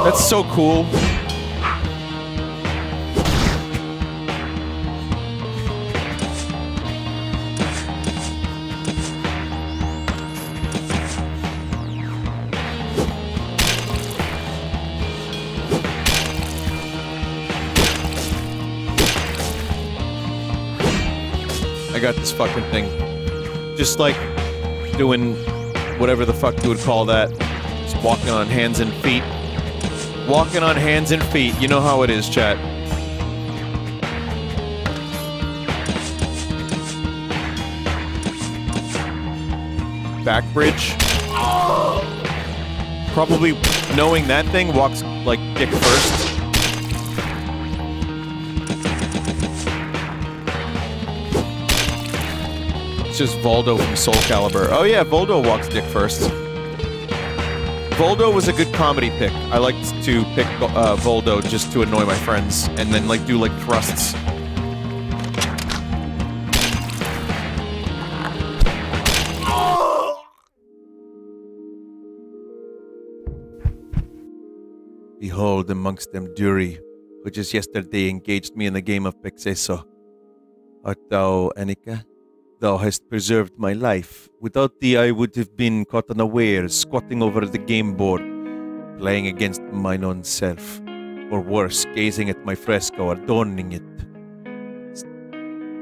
That's so cool. I got this fucking thing. Just like doing whatever the fuck you would call that. Just walking on hands and feet. Walking on hands and feet. You know how it is, chat. Back bridge. Probably knowing that thing walks like dick first. It's just Voldo from Soul Calibur. Oh yeah, Voldo walks dick first. Voldo was a good comedy pick. I liked to pick Voldo just to annoy my friends and then like do like thrusts. Behold amongst them Duri, who just yesterday engaged me in the game of Pexeso. Art thou, Annika? Thou hast preserved my life. Without thee I would have been caught unawares, squatting over the game board, playing against mine own self. Or worse, gazing at my fresco, adorning it.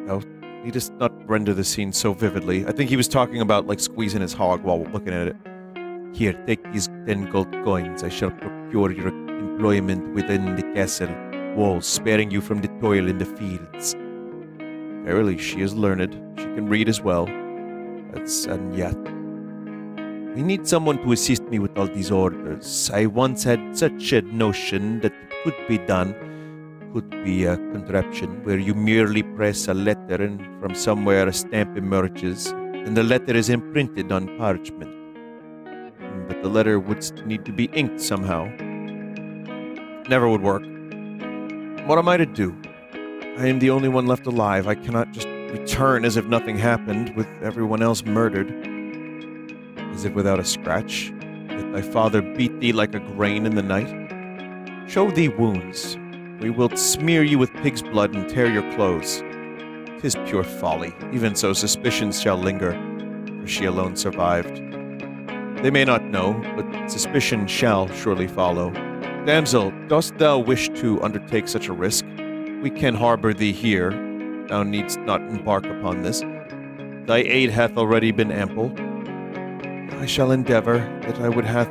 Thou needest not render the scene so vividly. I think he was talking about, like, squeezing his hog while looking at it. Here, take these 10 gold coins. I shall procure your employment within the castle walls, sparing you from the toil in the fields. Verily, she is learned. She can read as well. And yet, we need someone to assist me with all these orders. I once had such a notion that it could be done. Could be a contraption where you merely press a letter and from somewhere a stamp emerges, and the letter is imprinted on parchment. But the letter would need to be inked somehow. Never would work. What am I to do? I am the only one left alive. I cannot just return as if nothing happened, with everyone else murdered. As if without a scratch, that thy father beat thee like a grain in the night. Show thee wounds. We will smear you with pig's blood and tear your clothes. 'Tis pure folly. Even so, suspicions shall linger, for she alone survived. They may not know, but suspicion shall surely follow. Damsel, dost thou wish to undertake such a risk? We can harbor thee here. Thou needst not embark upon this. Thy aid hath already been ample. I shall endeavor that I would have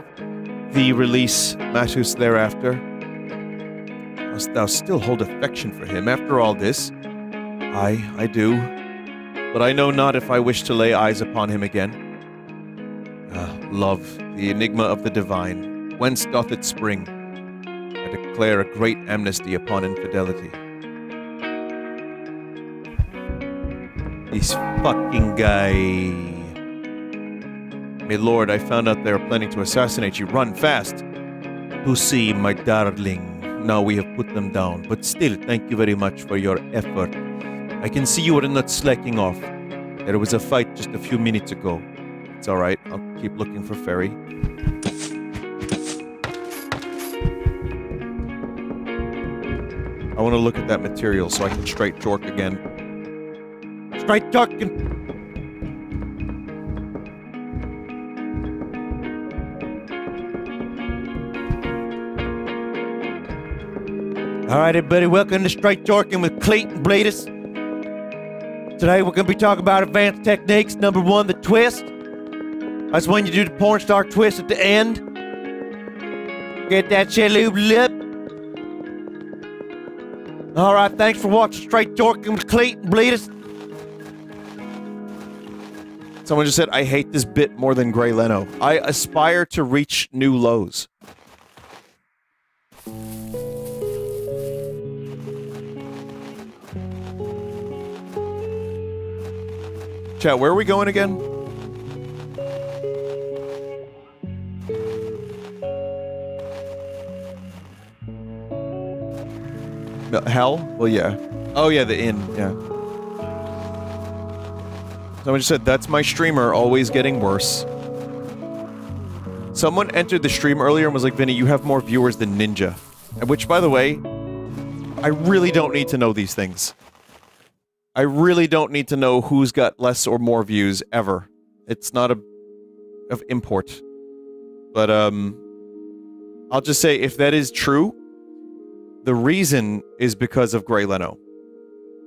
thee release Matus thereafter. Dost thou still hold affection for him after all this? I do. But I know not if I wish to lay eyes upon him again. Love, the enigma of the divine. Whence doth it spring? I declare a great amnesty upon infidelity. This fucking guy. My lord, I found out they are planning to assassinate you. Run fast. Pussy, my darling. Now we have put them down. But still, thank you very much for your effort. I can see you are not slacking off. There was a fight just a few minutes ago. It's alright. I'll keep looking for Ferry. I want to look at that material so I can straight torque again. Straight torquing! Alright everybody, welcome to Straight Torquing with Clayton Bladis. Today we're going to be talking about advanced techniques. Number one, the twist. That's when you do the porn star twist at the end. Get that shit lubed up. Alright, thanks for watching Straight Torquing with Clayton Bladis. Someone just said, I hate this bit more than Gray Leno. I aspire to reach new lows. Chat, where are we going again? No, hell? Well, yeah. Oh, yeah, the inn, yeah. Someone just said, that's my streamer, always getting worse. Someone entered the stream earlier and was like, Vinny, you have more viewers than Ninja. Which, by the way, I really don't need to know these things. I really don't need to know who's got less or more views, ever. It's not of import. But, I'll just say, if that is true, the reason is because of Gray Leno.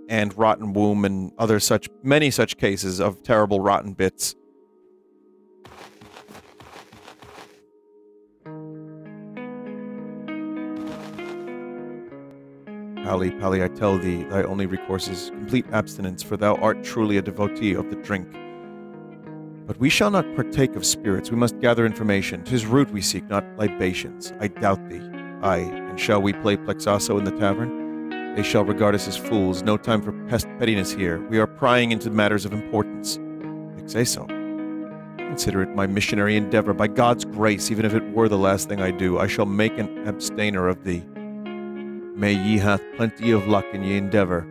And Rotten Womb and other such, many such cases of terrible rotten bits. Pally, Pally, I tell thee, thy only recourse is complete abstinence, for thou art truly a devotee of the drink. But we shall not partake of spirits, we must gather information. 'Tis root we seek, not libations. I doubt thee. Aye, and shall we play Plexaso in the tavern? They shall regard us as fools, no time for pettiness here. We are prying into matters of importance. Plexaso. Consider it my missionary endeavor. By God's grace, even if it were the last thing I do, I shall make an abstainer of thee. May ye hath plenty of luck in ye endeavor.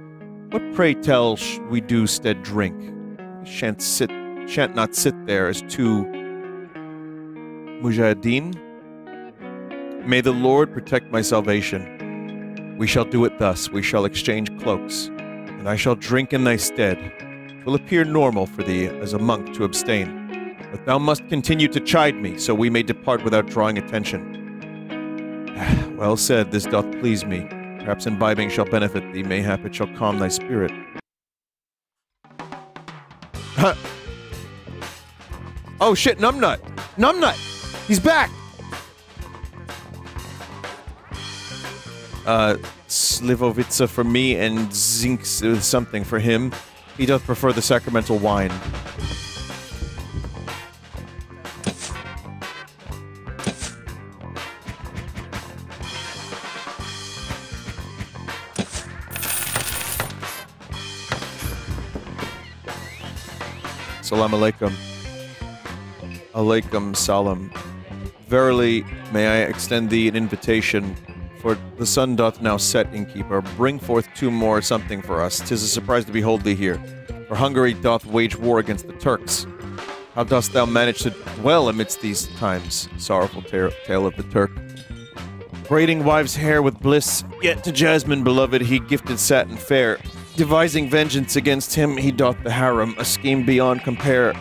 What pray tell we do stead drink? We shan't not sit there as two mujahideen. May the Lord protect my salvation. We shall do it thus. We shall exchange cloaks, and I shall drink in thy stead. 'Twill appear normal for thee as a monk to abstain. But thou must continue to chide me, so we may depart without drawing attention. Well said, this doth please me. Perhaps imbibing shall benefit thee, mayhap it shall calm thy spirit. Oh shit, Numbnut! Numbnut! He's back! Slivovica for me and Zinks something for him. He doth prefer the sacramental wine. Salam alaikum. Alaikum salam. Verily, may I extend thee an invitation, for the sun doth now set, innkeeper. Bring forth 2 more something for us. 'Tis a surprise to behold thee here. For Hungary doth wage war against the Turks. How dost thou manage to dwell amidst these times? Sorrowful tale of the Turk. Braiding wives' hair with bliss, yet to Jasmine beloved he gifted satin fair. Devising vengeance against him, he doth the harem, a scheme beyond compare,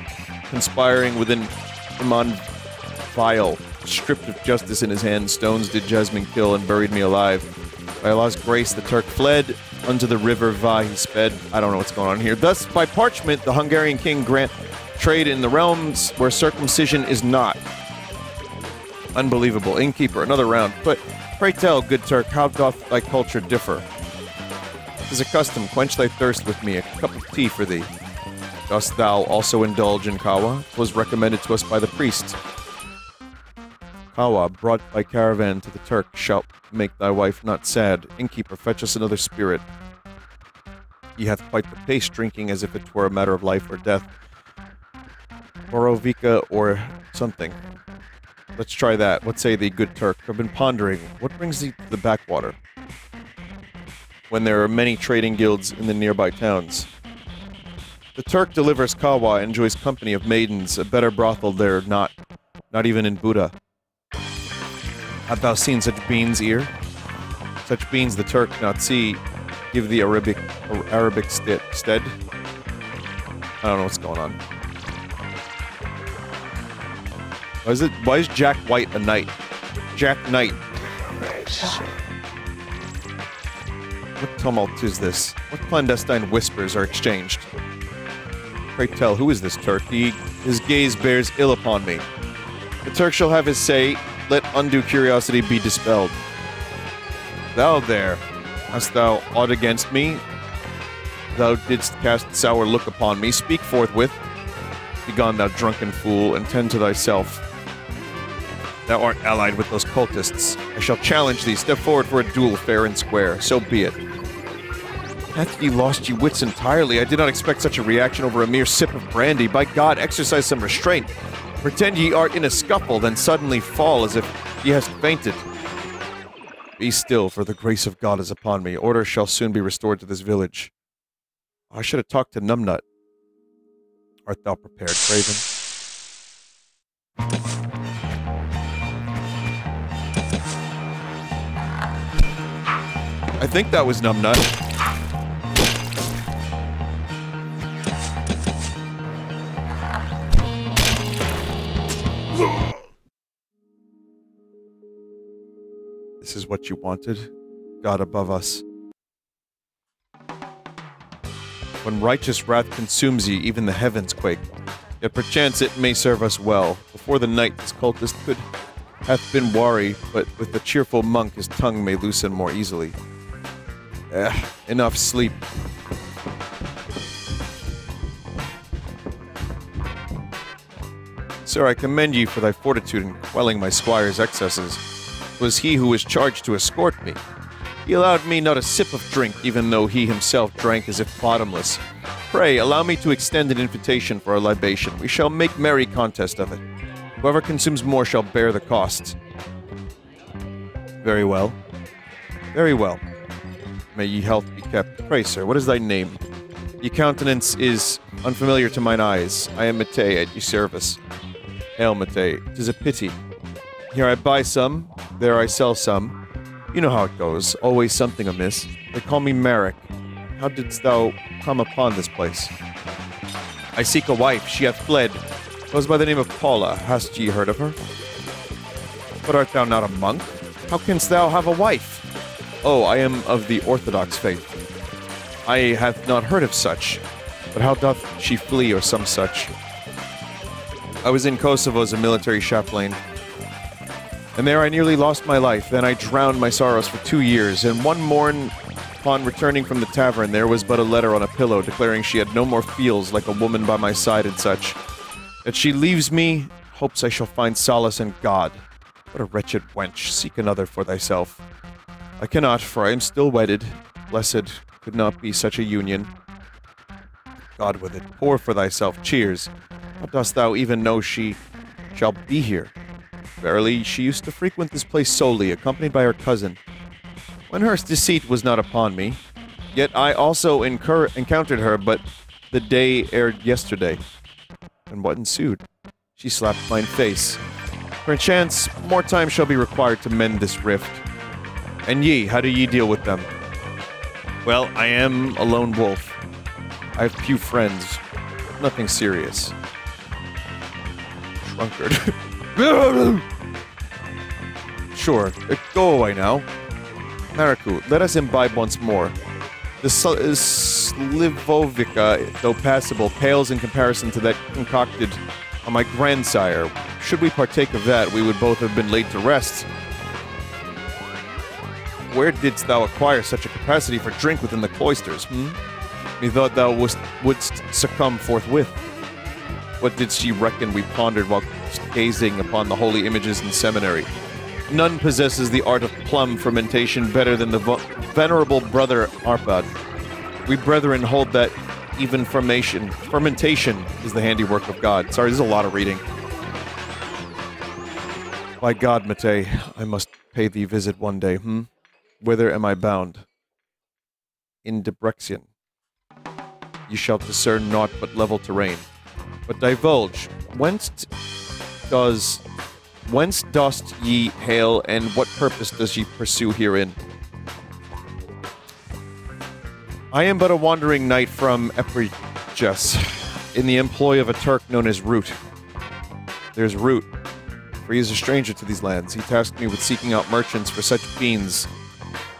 conspiring within Iman vile, stripped of justice in his hand, stones did Jasmine kill and buried me alive. By Allah's grace, the Turk fled, unto the river Vai he sped. I don't know what's going on here. Thus, by parchment, the Hungarian king grant trade in the realms where circumcision is not. Unbelievable. Innkeeper, another round. But pray tell, good Turk, how doth thy culture differ? 'Tis a custom, quench thy thirst with me, a cup of tea for thee. Dost thou also indulge in kawa? 'Twas recommended to us by the priest. Kawa, brought by caravan to the Turk, shalt make thy wife not sad. Innkeeper, fetch us another spirit. He hath quite the pace, drinking as if it were a matter of life or death. Borovica or something. Let's try that. What say thee, good Turk? I've been pondering. What brings thee to the backwater? When there are many trading guilds in the nearby towns. The Turk delivers kawa, enjoys company of maidens, a better brothel there not even in Buddha. Hast thou seen such beans, ear? Such beans the Turk not see, give the Arabic stead. I don't know what's going on. Why is Jack White a knight? Jack Knight. What tumult is this? What clandestine whispers are exchanged? Pray tell, who is this Turk? His gaze bears ill upon me. The Turk shall have his say, let undue curiosity be dispelled. Thou there, hast thou aught against me? Thou didst cast sour look upon me, speak forthwith. Begone, thou drunken fool, and tend to thyself. Thou art allied with those cultists. I shall challenge thee, step forward for a duel fair and square, so be it. Hath ye lost ye wits entirely? I did not expect such a reaction over a mere sip of brandy. By God, exercise some restraint. Pretend ye are in a scuffle, then suddenly fall as if ye hast fainted. Be still, for the grace of God is upon me. Order shall soon be restored to this village. I should have talked to Numbnut. Art thou prepared, Craven? I think that was Numbnut. This is what you wanted, God above us. When righteous wrath consumes ye, even the heavens quake. Yet perchance it may serve us well. Before the night this cultist hath been wary, but with the cheerful monk his tongue may loosen more easily. Enough sleep. Sir, I commend ye for thy fortitude in quelling my squire's excesses. 'Twas he who was charged to escort me. He allowed me not a sip of drink, even though he himself drank as if bottomless. Pray, allow me to extend an invitation for a libation. We shall make merry contest of it. Whoever consumes more shall bear the cost. Very well. Very well. May ye health be kept. Pray, sir, what is thy name? Ye countenance is unfamiliar to mine eyes. I am Matei, at ye service. Hail, Matei. 'Tis a pity. Here I buy some, there I sell some. You know how it goes. Always something amiss. They call me Marek. How didst thou come upon this place? I seek a wife. She hath fled. Goes by the name of Paula. Hast ye heard of her? But art thou not a monk? How canst thou have a wife? Oh, I am of the Orthodox faith. I hath not heard of such. But how doth she flee or some such? I was in Kosovo as a military chaplain. And there I nearly lost my life. Then I drowned my sorrows for 2 years. And one morn, upon returning from the tavern, there was but a letter on a pillow declaring she had no more feels like a woman by my side and such. That she leaves me, hopes I shall find solace in God. What a wretched wench. Seek another for thyself. I cannot, for I am still wedded. Blessed could not be such a union. God with it. Pour for thyself. Cheers. How dost thou even know she shall be here? Verily, she used to frequent this place solely, accompanied by her cousin. When her deceit was not upon me, yet I also encountered her but the day ere yesterday. And what ensued? She slapped mine face. Perchance, more time shall be required to mend this rift. And ye, how do ye deal with them? Well, I am a lone wolf. I have few friends. Nothing serious. Drunkard. Sure, go away now. Mariku, let us imbibe once more. The Slivovica, though passable, pales in comparison to that concocted on my grandsire. Should we partake of that, we would both have been laid to rest. Where didst thou acquire such a capacity for drink within the cloisters, Methought thou wouldst succumb forthwith. What did she reckon we pondered while gazing upon the holy images in seminary? None possesses the art of plum fermentation better than the venerable brother Arpad. We brethren hold that even fermentation is the handiwork of God. Sorry, there's a lot of reading. By God, Matei, I must pay thee visit one day, Whither am I bound? In Debrecen. Ye shall discern naught but level terrain. But divulge, whence dost ye hail, and what purpose does ye pursue herein? I am but a wandering knight from Epriges, in the employ of a Turk known as Root. There's Root, for he is a stranger to these lands. He tasked me with seeking out merchants for such beans.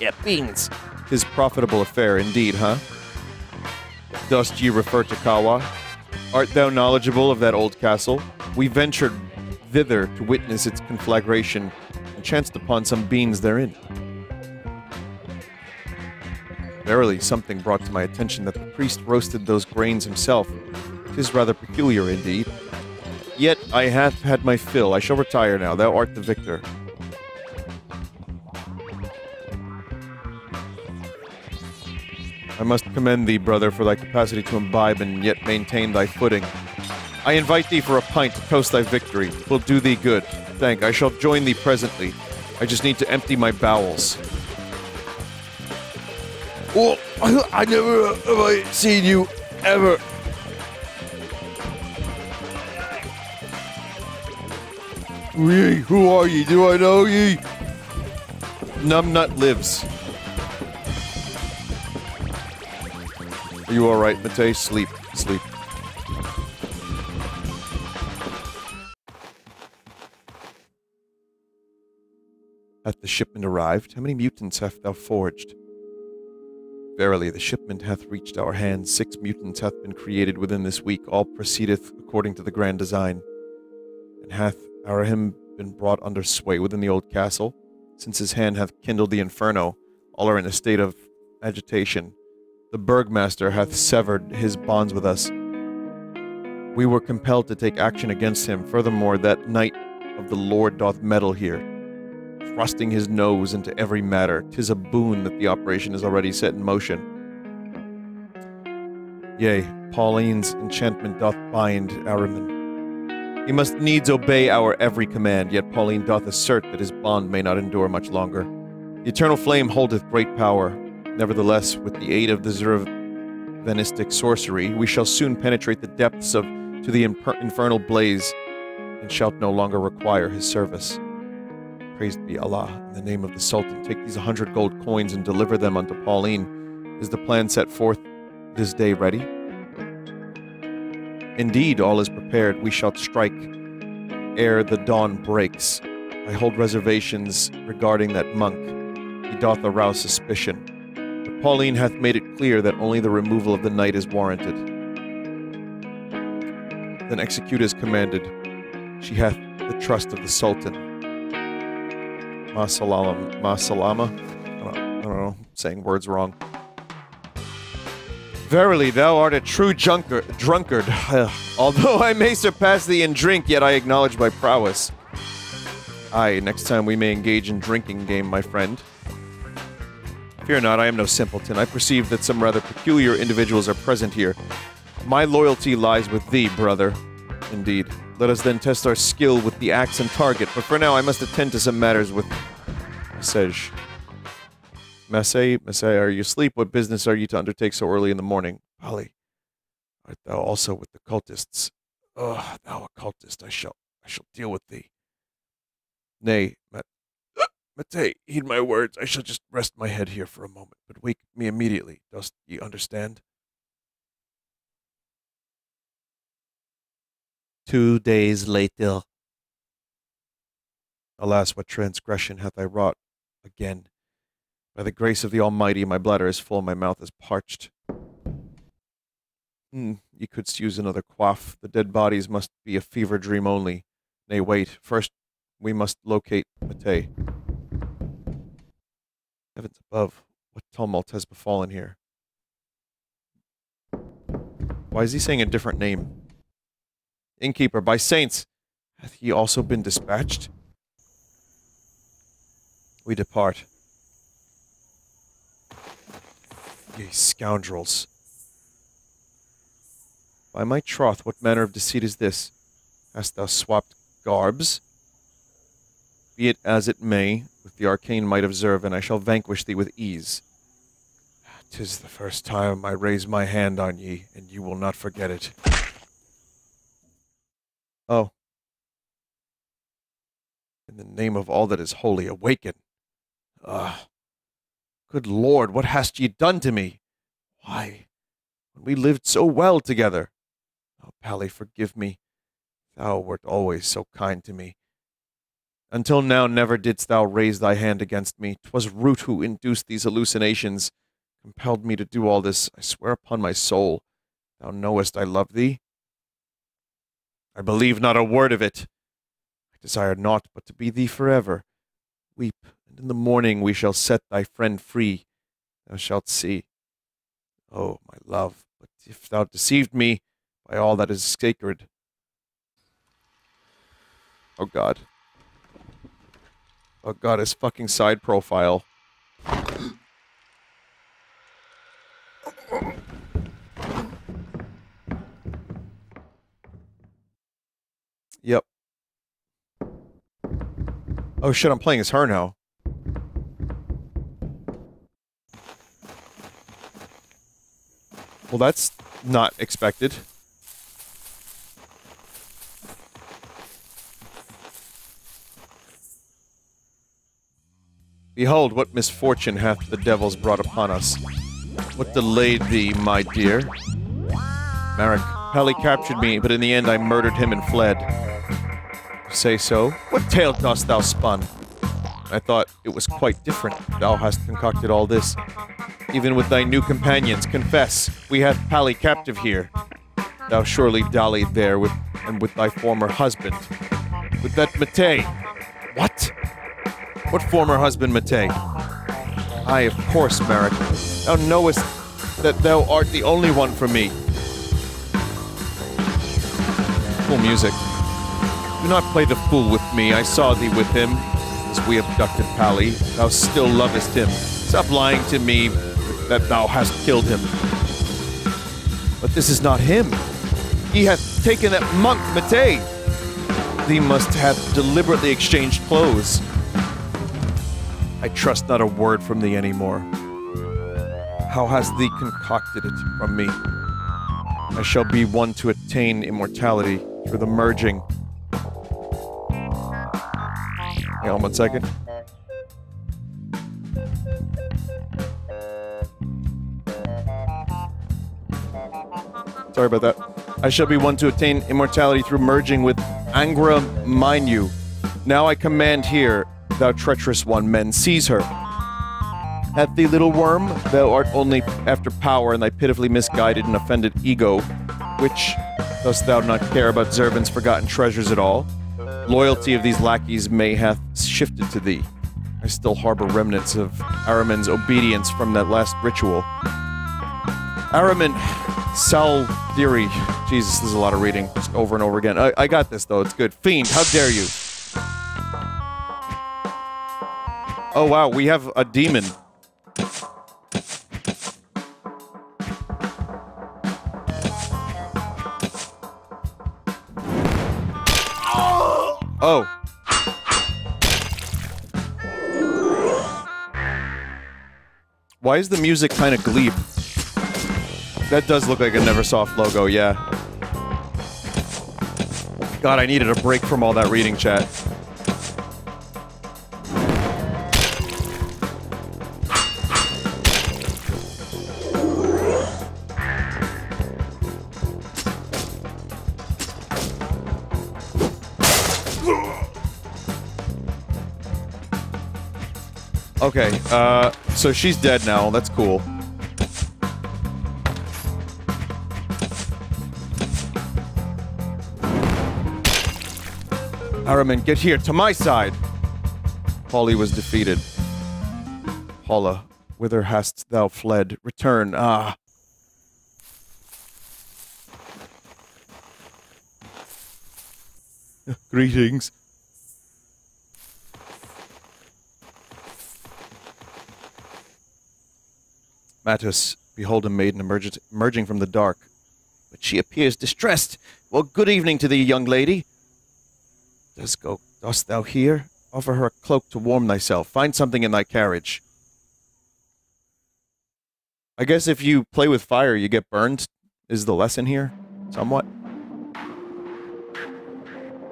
Yeah, beans. 'Tis profitable affair indeed, huh? Dost ye refer to Kawa? Art thou knowledgeable of that old castle? We ventured thither to witness its conflagration, and chanced upon some beans therein. Verily, something brought to my attention that the priest roasted those grains himself. 'Tis rather peculiar indeed. Yet I have had my fill. I shall retire now. Thou art the victor. I must commend thee, brother, for thy capacity to imbibe and yet maintain thy footing. I invite thee for a pint to toast thy victory. 'Twill do thee good. Thank. I shall join thee presently. I just need to empty my bowels. Oh, I never have I seen you ever. Ye, who are ye? Do I know ye? Numbnut lives. Are you alright, Matei? Sleep. Sleep. Hath the shipment arrived? How many mutants hast thou forged? Verily, the shipment hath reached our hands. 6 mutants hath been created within this week. All proceedeth according to the grand design. And hath Arahim been brought under sway within the old castle? Since his hand hath kindled the inferno, all are in a state of agitation. The burgmaster hath severed his bonds with us. We were compelled to take action against him. Furthermore, that knight of the Lord doth meddle here, thrusting his nose into every matter. 'Tis a boon that the operation is already set in motion. Yea, Pauline's enchantment doth bind Araman. He must needs obey our every command, yet Pauline doth assert that his bond may not endure much longer. The eternal flame holdeth great power. Nevertheless, with the aid of the Zervanistic sorcery, we shall soon penetrate the depths to the infernal blaze, and shalt no longer require his service. Praised be Allah. In the name of the Sultan, take these 100 gold coins and deliver them unto Pauline. Is the plan set forth this day ready? Indeed, all is prepared. We shall strike ere the dawn breaks. I hold reservations regarding that monk. He doth arouse suspicion. But Pauline hath made it clear that only the removal of the knight is warranted. Then execute as commanded. She hath the trust of the Sultan. Ma salama? I don't know, I'm saying words wrong. Verily, thou art a true drunkard. Although I may surpass thee in drink, yet I acknowledge my prowess. Aye, next time we may engage in drinking game, my friend. Fear not, I am no simpleton. I perceive that some rather peculiar individuals are present here. My loyalty lies with thee, brother. Indeed. Let us then test our skill with the axe and target, but for now I must attend to some matters with Message. Messe, are you asleep? What business are you to undertake so early in the morning? Polly, art thou also with the cultists? Ugh, thou occultist, I shall deal with thee. Nay, Mate, heed my words. I shall just rest my head here for a moment, but wake me immediately. Dost ye understand? 2 days later. Alas, what transgression hath I wrought again? By the grace of the Almighty, my bladder is full, my mouth is parched. Ye couldst use another quaff. The dead bodies must be a fever dream only. Nay, wait. First, we must locate Mate. Heavens above, what tumult has befallen here? Why is he saying a different name? Innkeeper, by saints, hath he also been dispatched? We depart. Ye scoundrels. By my troth, what manner of deceit is this? Hast thou swapped garbs? Be it as it may, with the arcane might of Zervan, I shall vanquish thee with ease. 'Tis the first time I raise my hand on ye, and you will not forget it. Oh. In the name of all that is holy, awaken. Good Lord, what hast ye done to me? Why, when we lived so well together. Oh, Pally, forgive me. Thou wert always so kind to me. Until now never didst thou raise thy hand against me. 'Twas Root who induced these hallucinations, compelled me to do all this. I swear upon my soul, thou knowest I love thee. I believe not a word of it. I desire naught but to be thee forever. Weep, and in the morning we shall set thy friend free. Thou shalt see. Oh, my love, but if thou deceived me, by all that is sacred. Oh, God. Oh, God, his fucking side profile. Yep. Oh shit, I'm playing as her now. Well, that's not expected. Behold, what misfortune hath the devils brought upon us. What delayed thee, my dear? Marek, Pally captured me, but in the end I murdered him and fled. Say so? What tale dost thou spun? I thought it was quite different. Thou hast concocted all this. Even with thy new companions, confess, we have Pally captive here. Thou surely dallied there with thy former husband. With that Mate. What? What former husband, Mate? Aye, of course, Marek. Thou knowest that thou art the only one for me. Cool music. Do not play the fool with me. I saw thee with him as we abducted Pally. Thou still lovest him. Stop lying to me that thou hast killed him. But this is not him. He hath taken that monk, Matei. Thee must have deliberately exchanged clothes. I trust not a word from thee anymore. How hast thee concocted it from me? I shall be one to attain immortality through the merging. Hang on 1 second. Sorry about that. I shall be one to attain immortality through merging with Angra Mainyu. Now I command here, thou treacherous one, men, seize her. At thee, little worm, thou art only after power and thy pitifully misguided and offended ego, which dost thou not care about Zervan's forgotten treasures at all? Loyalty of these lackeys may hath shifted to thee. I still harbor remnants of Aramin's obedience from that last ritual. Aramin, Saldiri. Jesus, there's a lot of reading, just over and over again. I got this, though. It's good. Fiend, how dare you? Oh, wow, we have a demon. Oh. Why is the music kind of Gleep? That does look like a Neversoft logo, yeah. God, I needed a break from all that reading, chat. Okay, so she's dead now. That's cool. Aramin, get here, to my side! Polly was defeated. Paula, whither hast thou fled? Return, ah! Greetings. Matus, behold a maiden emerging from the dark. But she appears distressed. Well, good evening to thee, young lady. Dost thou hear? Offer her a cloak to warm thyself. Find something in thy carriage. I guess if you play with fire, you get burned, is the lesson here? Somewhat.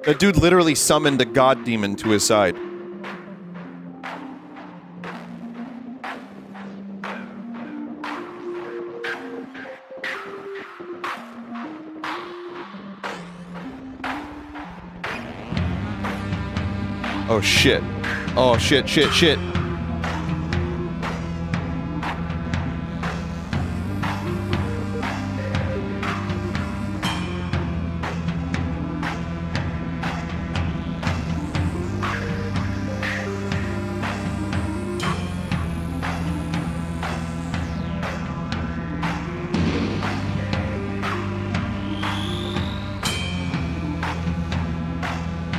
That dude literally summoned a god demon to his side. Oh shit. Oh shit, shit, shit.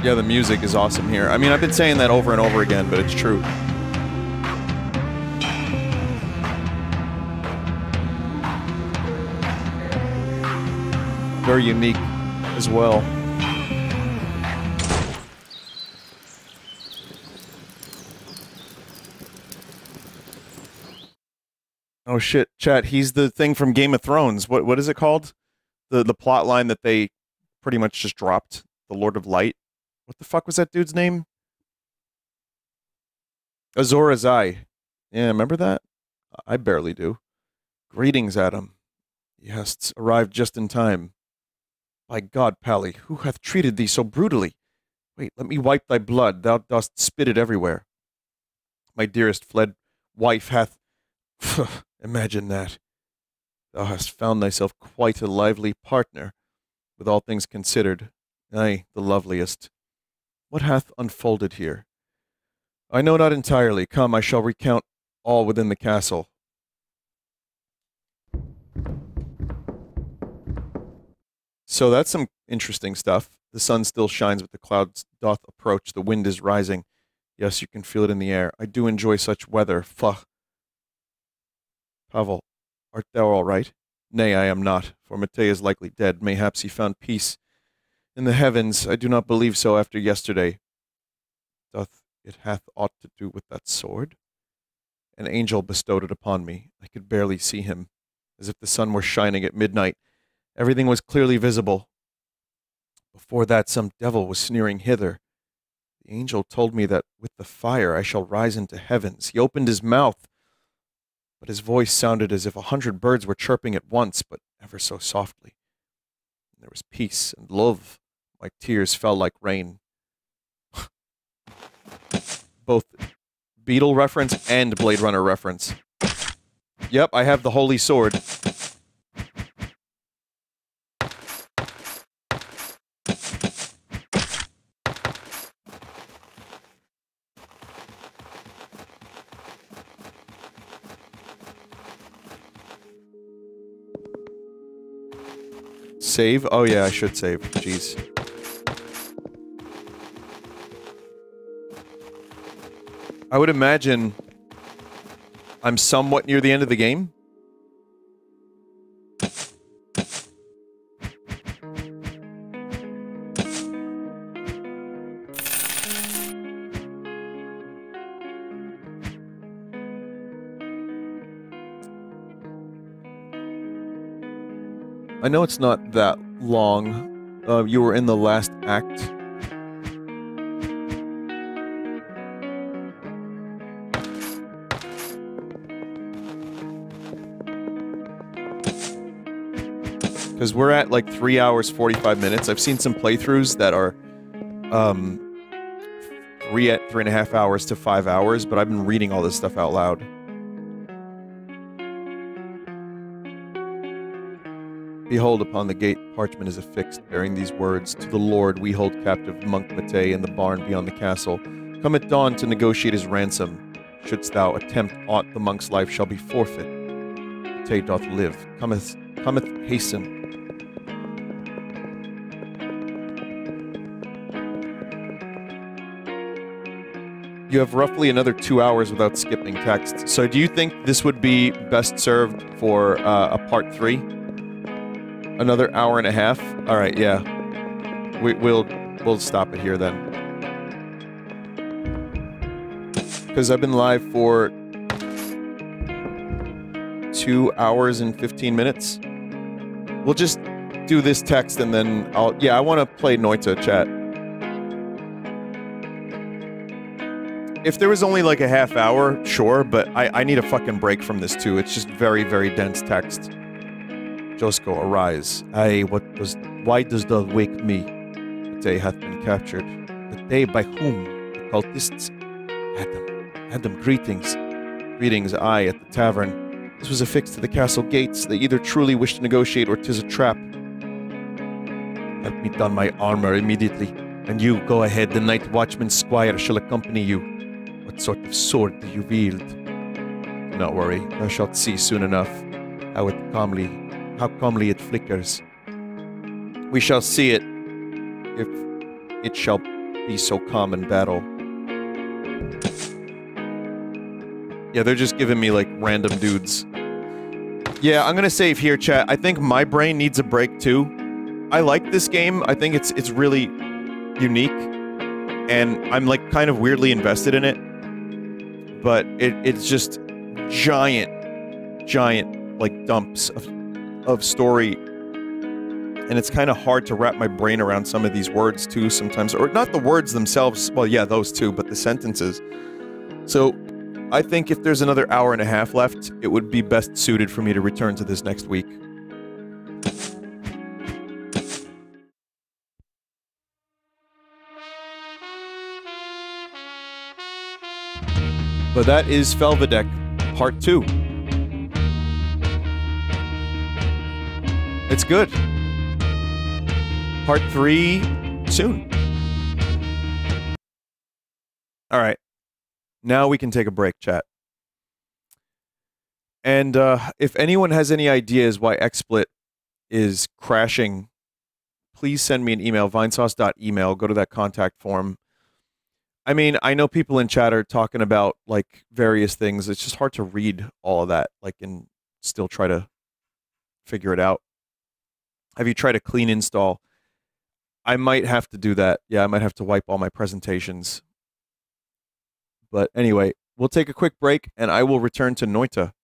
Yeah, the music is awesome here. I mean, I've been saying that over and over again, but it's true. Very unique as well. Oh shit, chat, he's the thing from Game of Thrones. What is it called? The plot line that they pretty much just dropped. The Lord of Light. What the fuck was that dude's name? Azor Ahai. Yeah, remember that? I barely do. Greetings, Adam. He hast arrived just in time. By God, Pally, who hath treated thee so brutally? Wait, let me wipe thy blood. Thou dost spit it everywhere. My dearest fled wife hath... Imagine that. Thou hast found thyself quite a lively partner, with all things considered. Aye, the loveliest. What hath unfolded here? I know not entirely. Come, I shall recount all within the castle. So that's some interesting stuff. The sun still shines, but the clouds doth approach. The wind is rising. Yes, you can feel it in the air. I do enjoy such weather. Fuh. Pavel, art thou all right? Nay, I am not, for Matei is likely dead. Mayhaps he found peace in the heavens. I do not believe so after yesterday. Doth it hath aught to do with that sword? An angel bestowed it upon me. I could barely see him, as if the sun were shining at midnight. Everything was clearly visible. Before that, some devil was sneering hither. The angel told me that with the fire I shall rise into heavens. He opened his mouth, but his voice sounded as if 100 birds were chirping at once, but ever so softly. And there was peace and love. My tears fell like rain. Both Beetle reference and Blade Runner reference. Yep, I have the holy sword. Save? Oh yeah, I should save. Jeez. I would imagine I'm somewhat near the end of the game. I know it's not that long. You were in the last act. Because we're at like 3 hours, 45 minutes. I've seen some playthroughs that are 3.5 hours to 5 hours, but I've been reading all this stuff out loud. Behold, upon the gate parchment is affixed, bearing these words, To the Lord we hold captive Monk Matei in the barn beyond the castle. Come at dawn to negotiate his ransom. Shouldst thou attempt aught, the monk's life shall be forfeit. Matei doth live. Cometh hasten. You have roughly another 2 hours without skipping text. So do you think this would be best served for a part 3? Another hour and a half? Alright, yeah. We'll stop it here then. Because I've been live for 2 hours and 15 minutes. We'll just do this text and then I want to play Noita chat. If there was only like a half hour, sure, but I need a fucking break from this too. It's just very, very dense text. Josko, arise. Aye, why does thou wake me? The day hath been captured. The day by whom? The cultists? Adam, greetings. Greetings, I, at the tavern. This was affixed to the castle gates. They either truly wish to negotiate or 'tis a trap. Help me don my armor immediately. And you, go ahead, the night watchman squire shall accompany you. What sort of sword do you wield? Do not worry, thou shalt see soon enough how calmly it flickers. We shall see it, if it shall be so calm in battle. Yeah, they're just giving me, like, random dudes. Yeah, I'm gonna save here, chat. I think my brain needs a break, too. I like this game. I think it's really unique. And I'm, like, kind of weirdly invested in it. But it's just giant, like, dumps of story. And it's kind of hard to wrap my brain around some of these words, too, sometimes. Or not the words themselves. Well, yeah, those too, but the sentences. So, I think if there's another hour and a half left, it would be best suited for me to return to this next week. But that is Felvidek, Part 2. It's good. Part 3 soon. Alright. Now we can take a break, chat. And if anyone has any ideas why XSplit is crashing please send me an email, vinesauce.email. Go to that contact form. I mean, I know people in chat are talking about like various things. It's just hard to read all of that, like, and still try to figure it out. Have you tried a clean install? I might have to do that. Yeah, I might have to wipe all my presentations. But anyway, we'll take a quick break and I will return to Noita.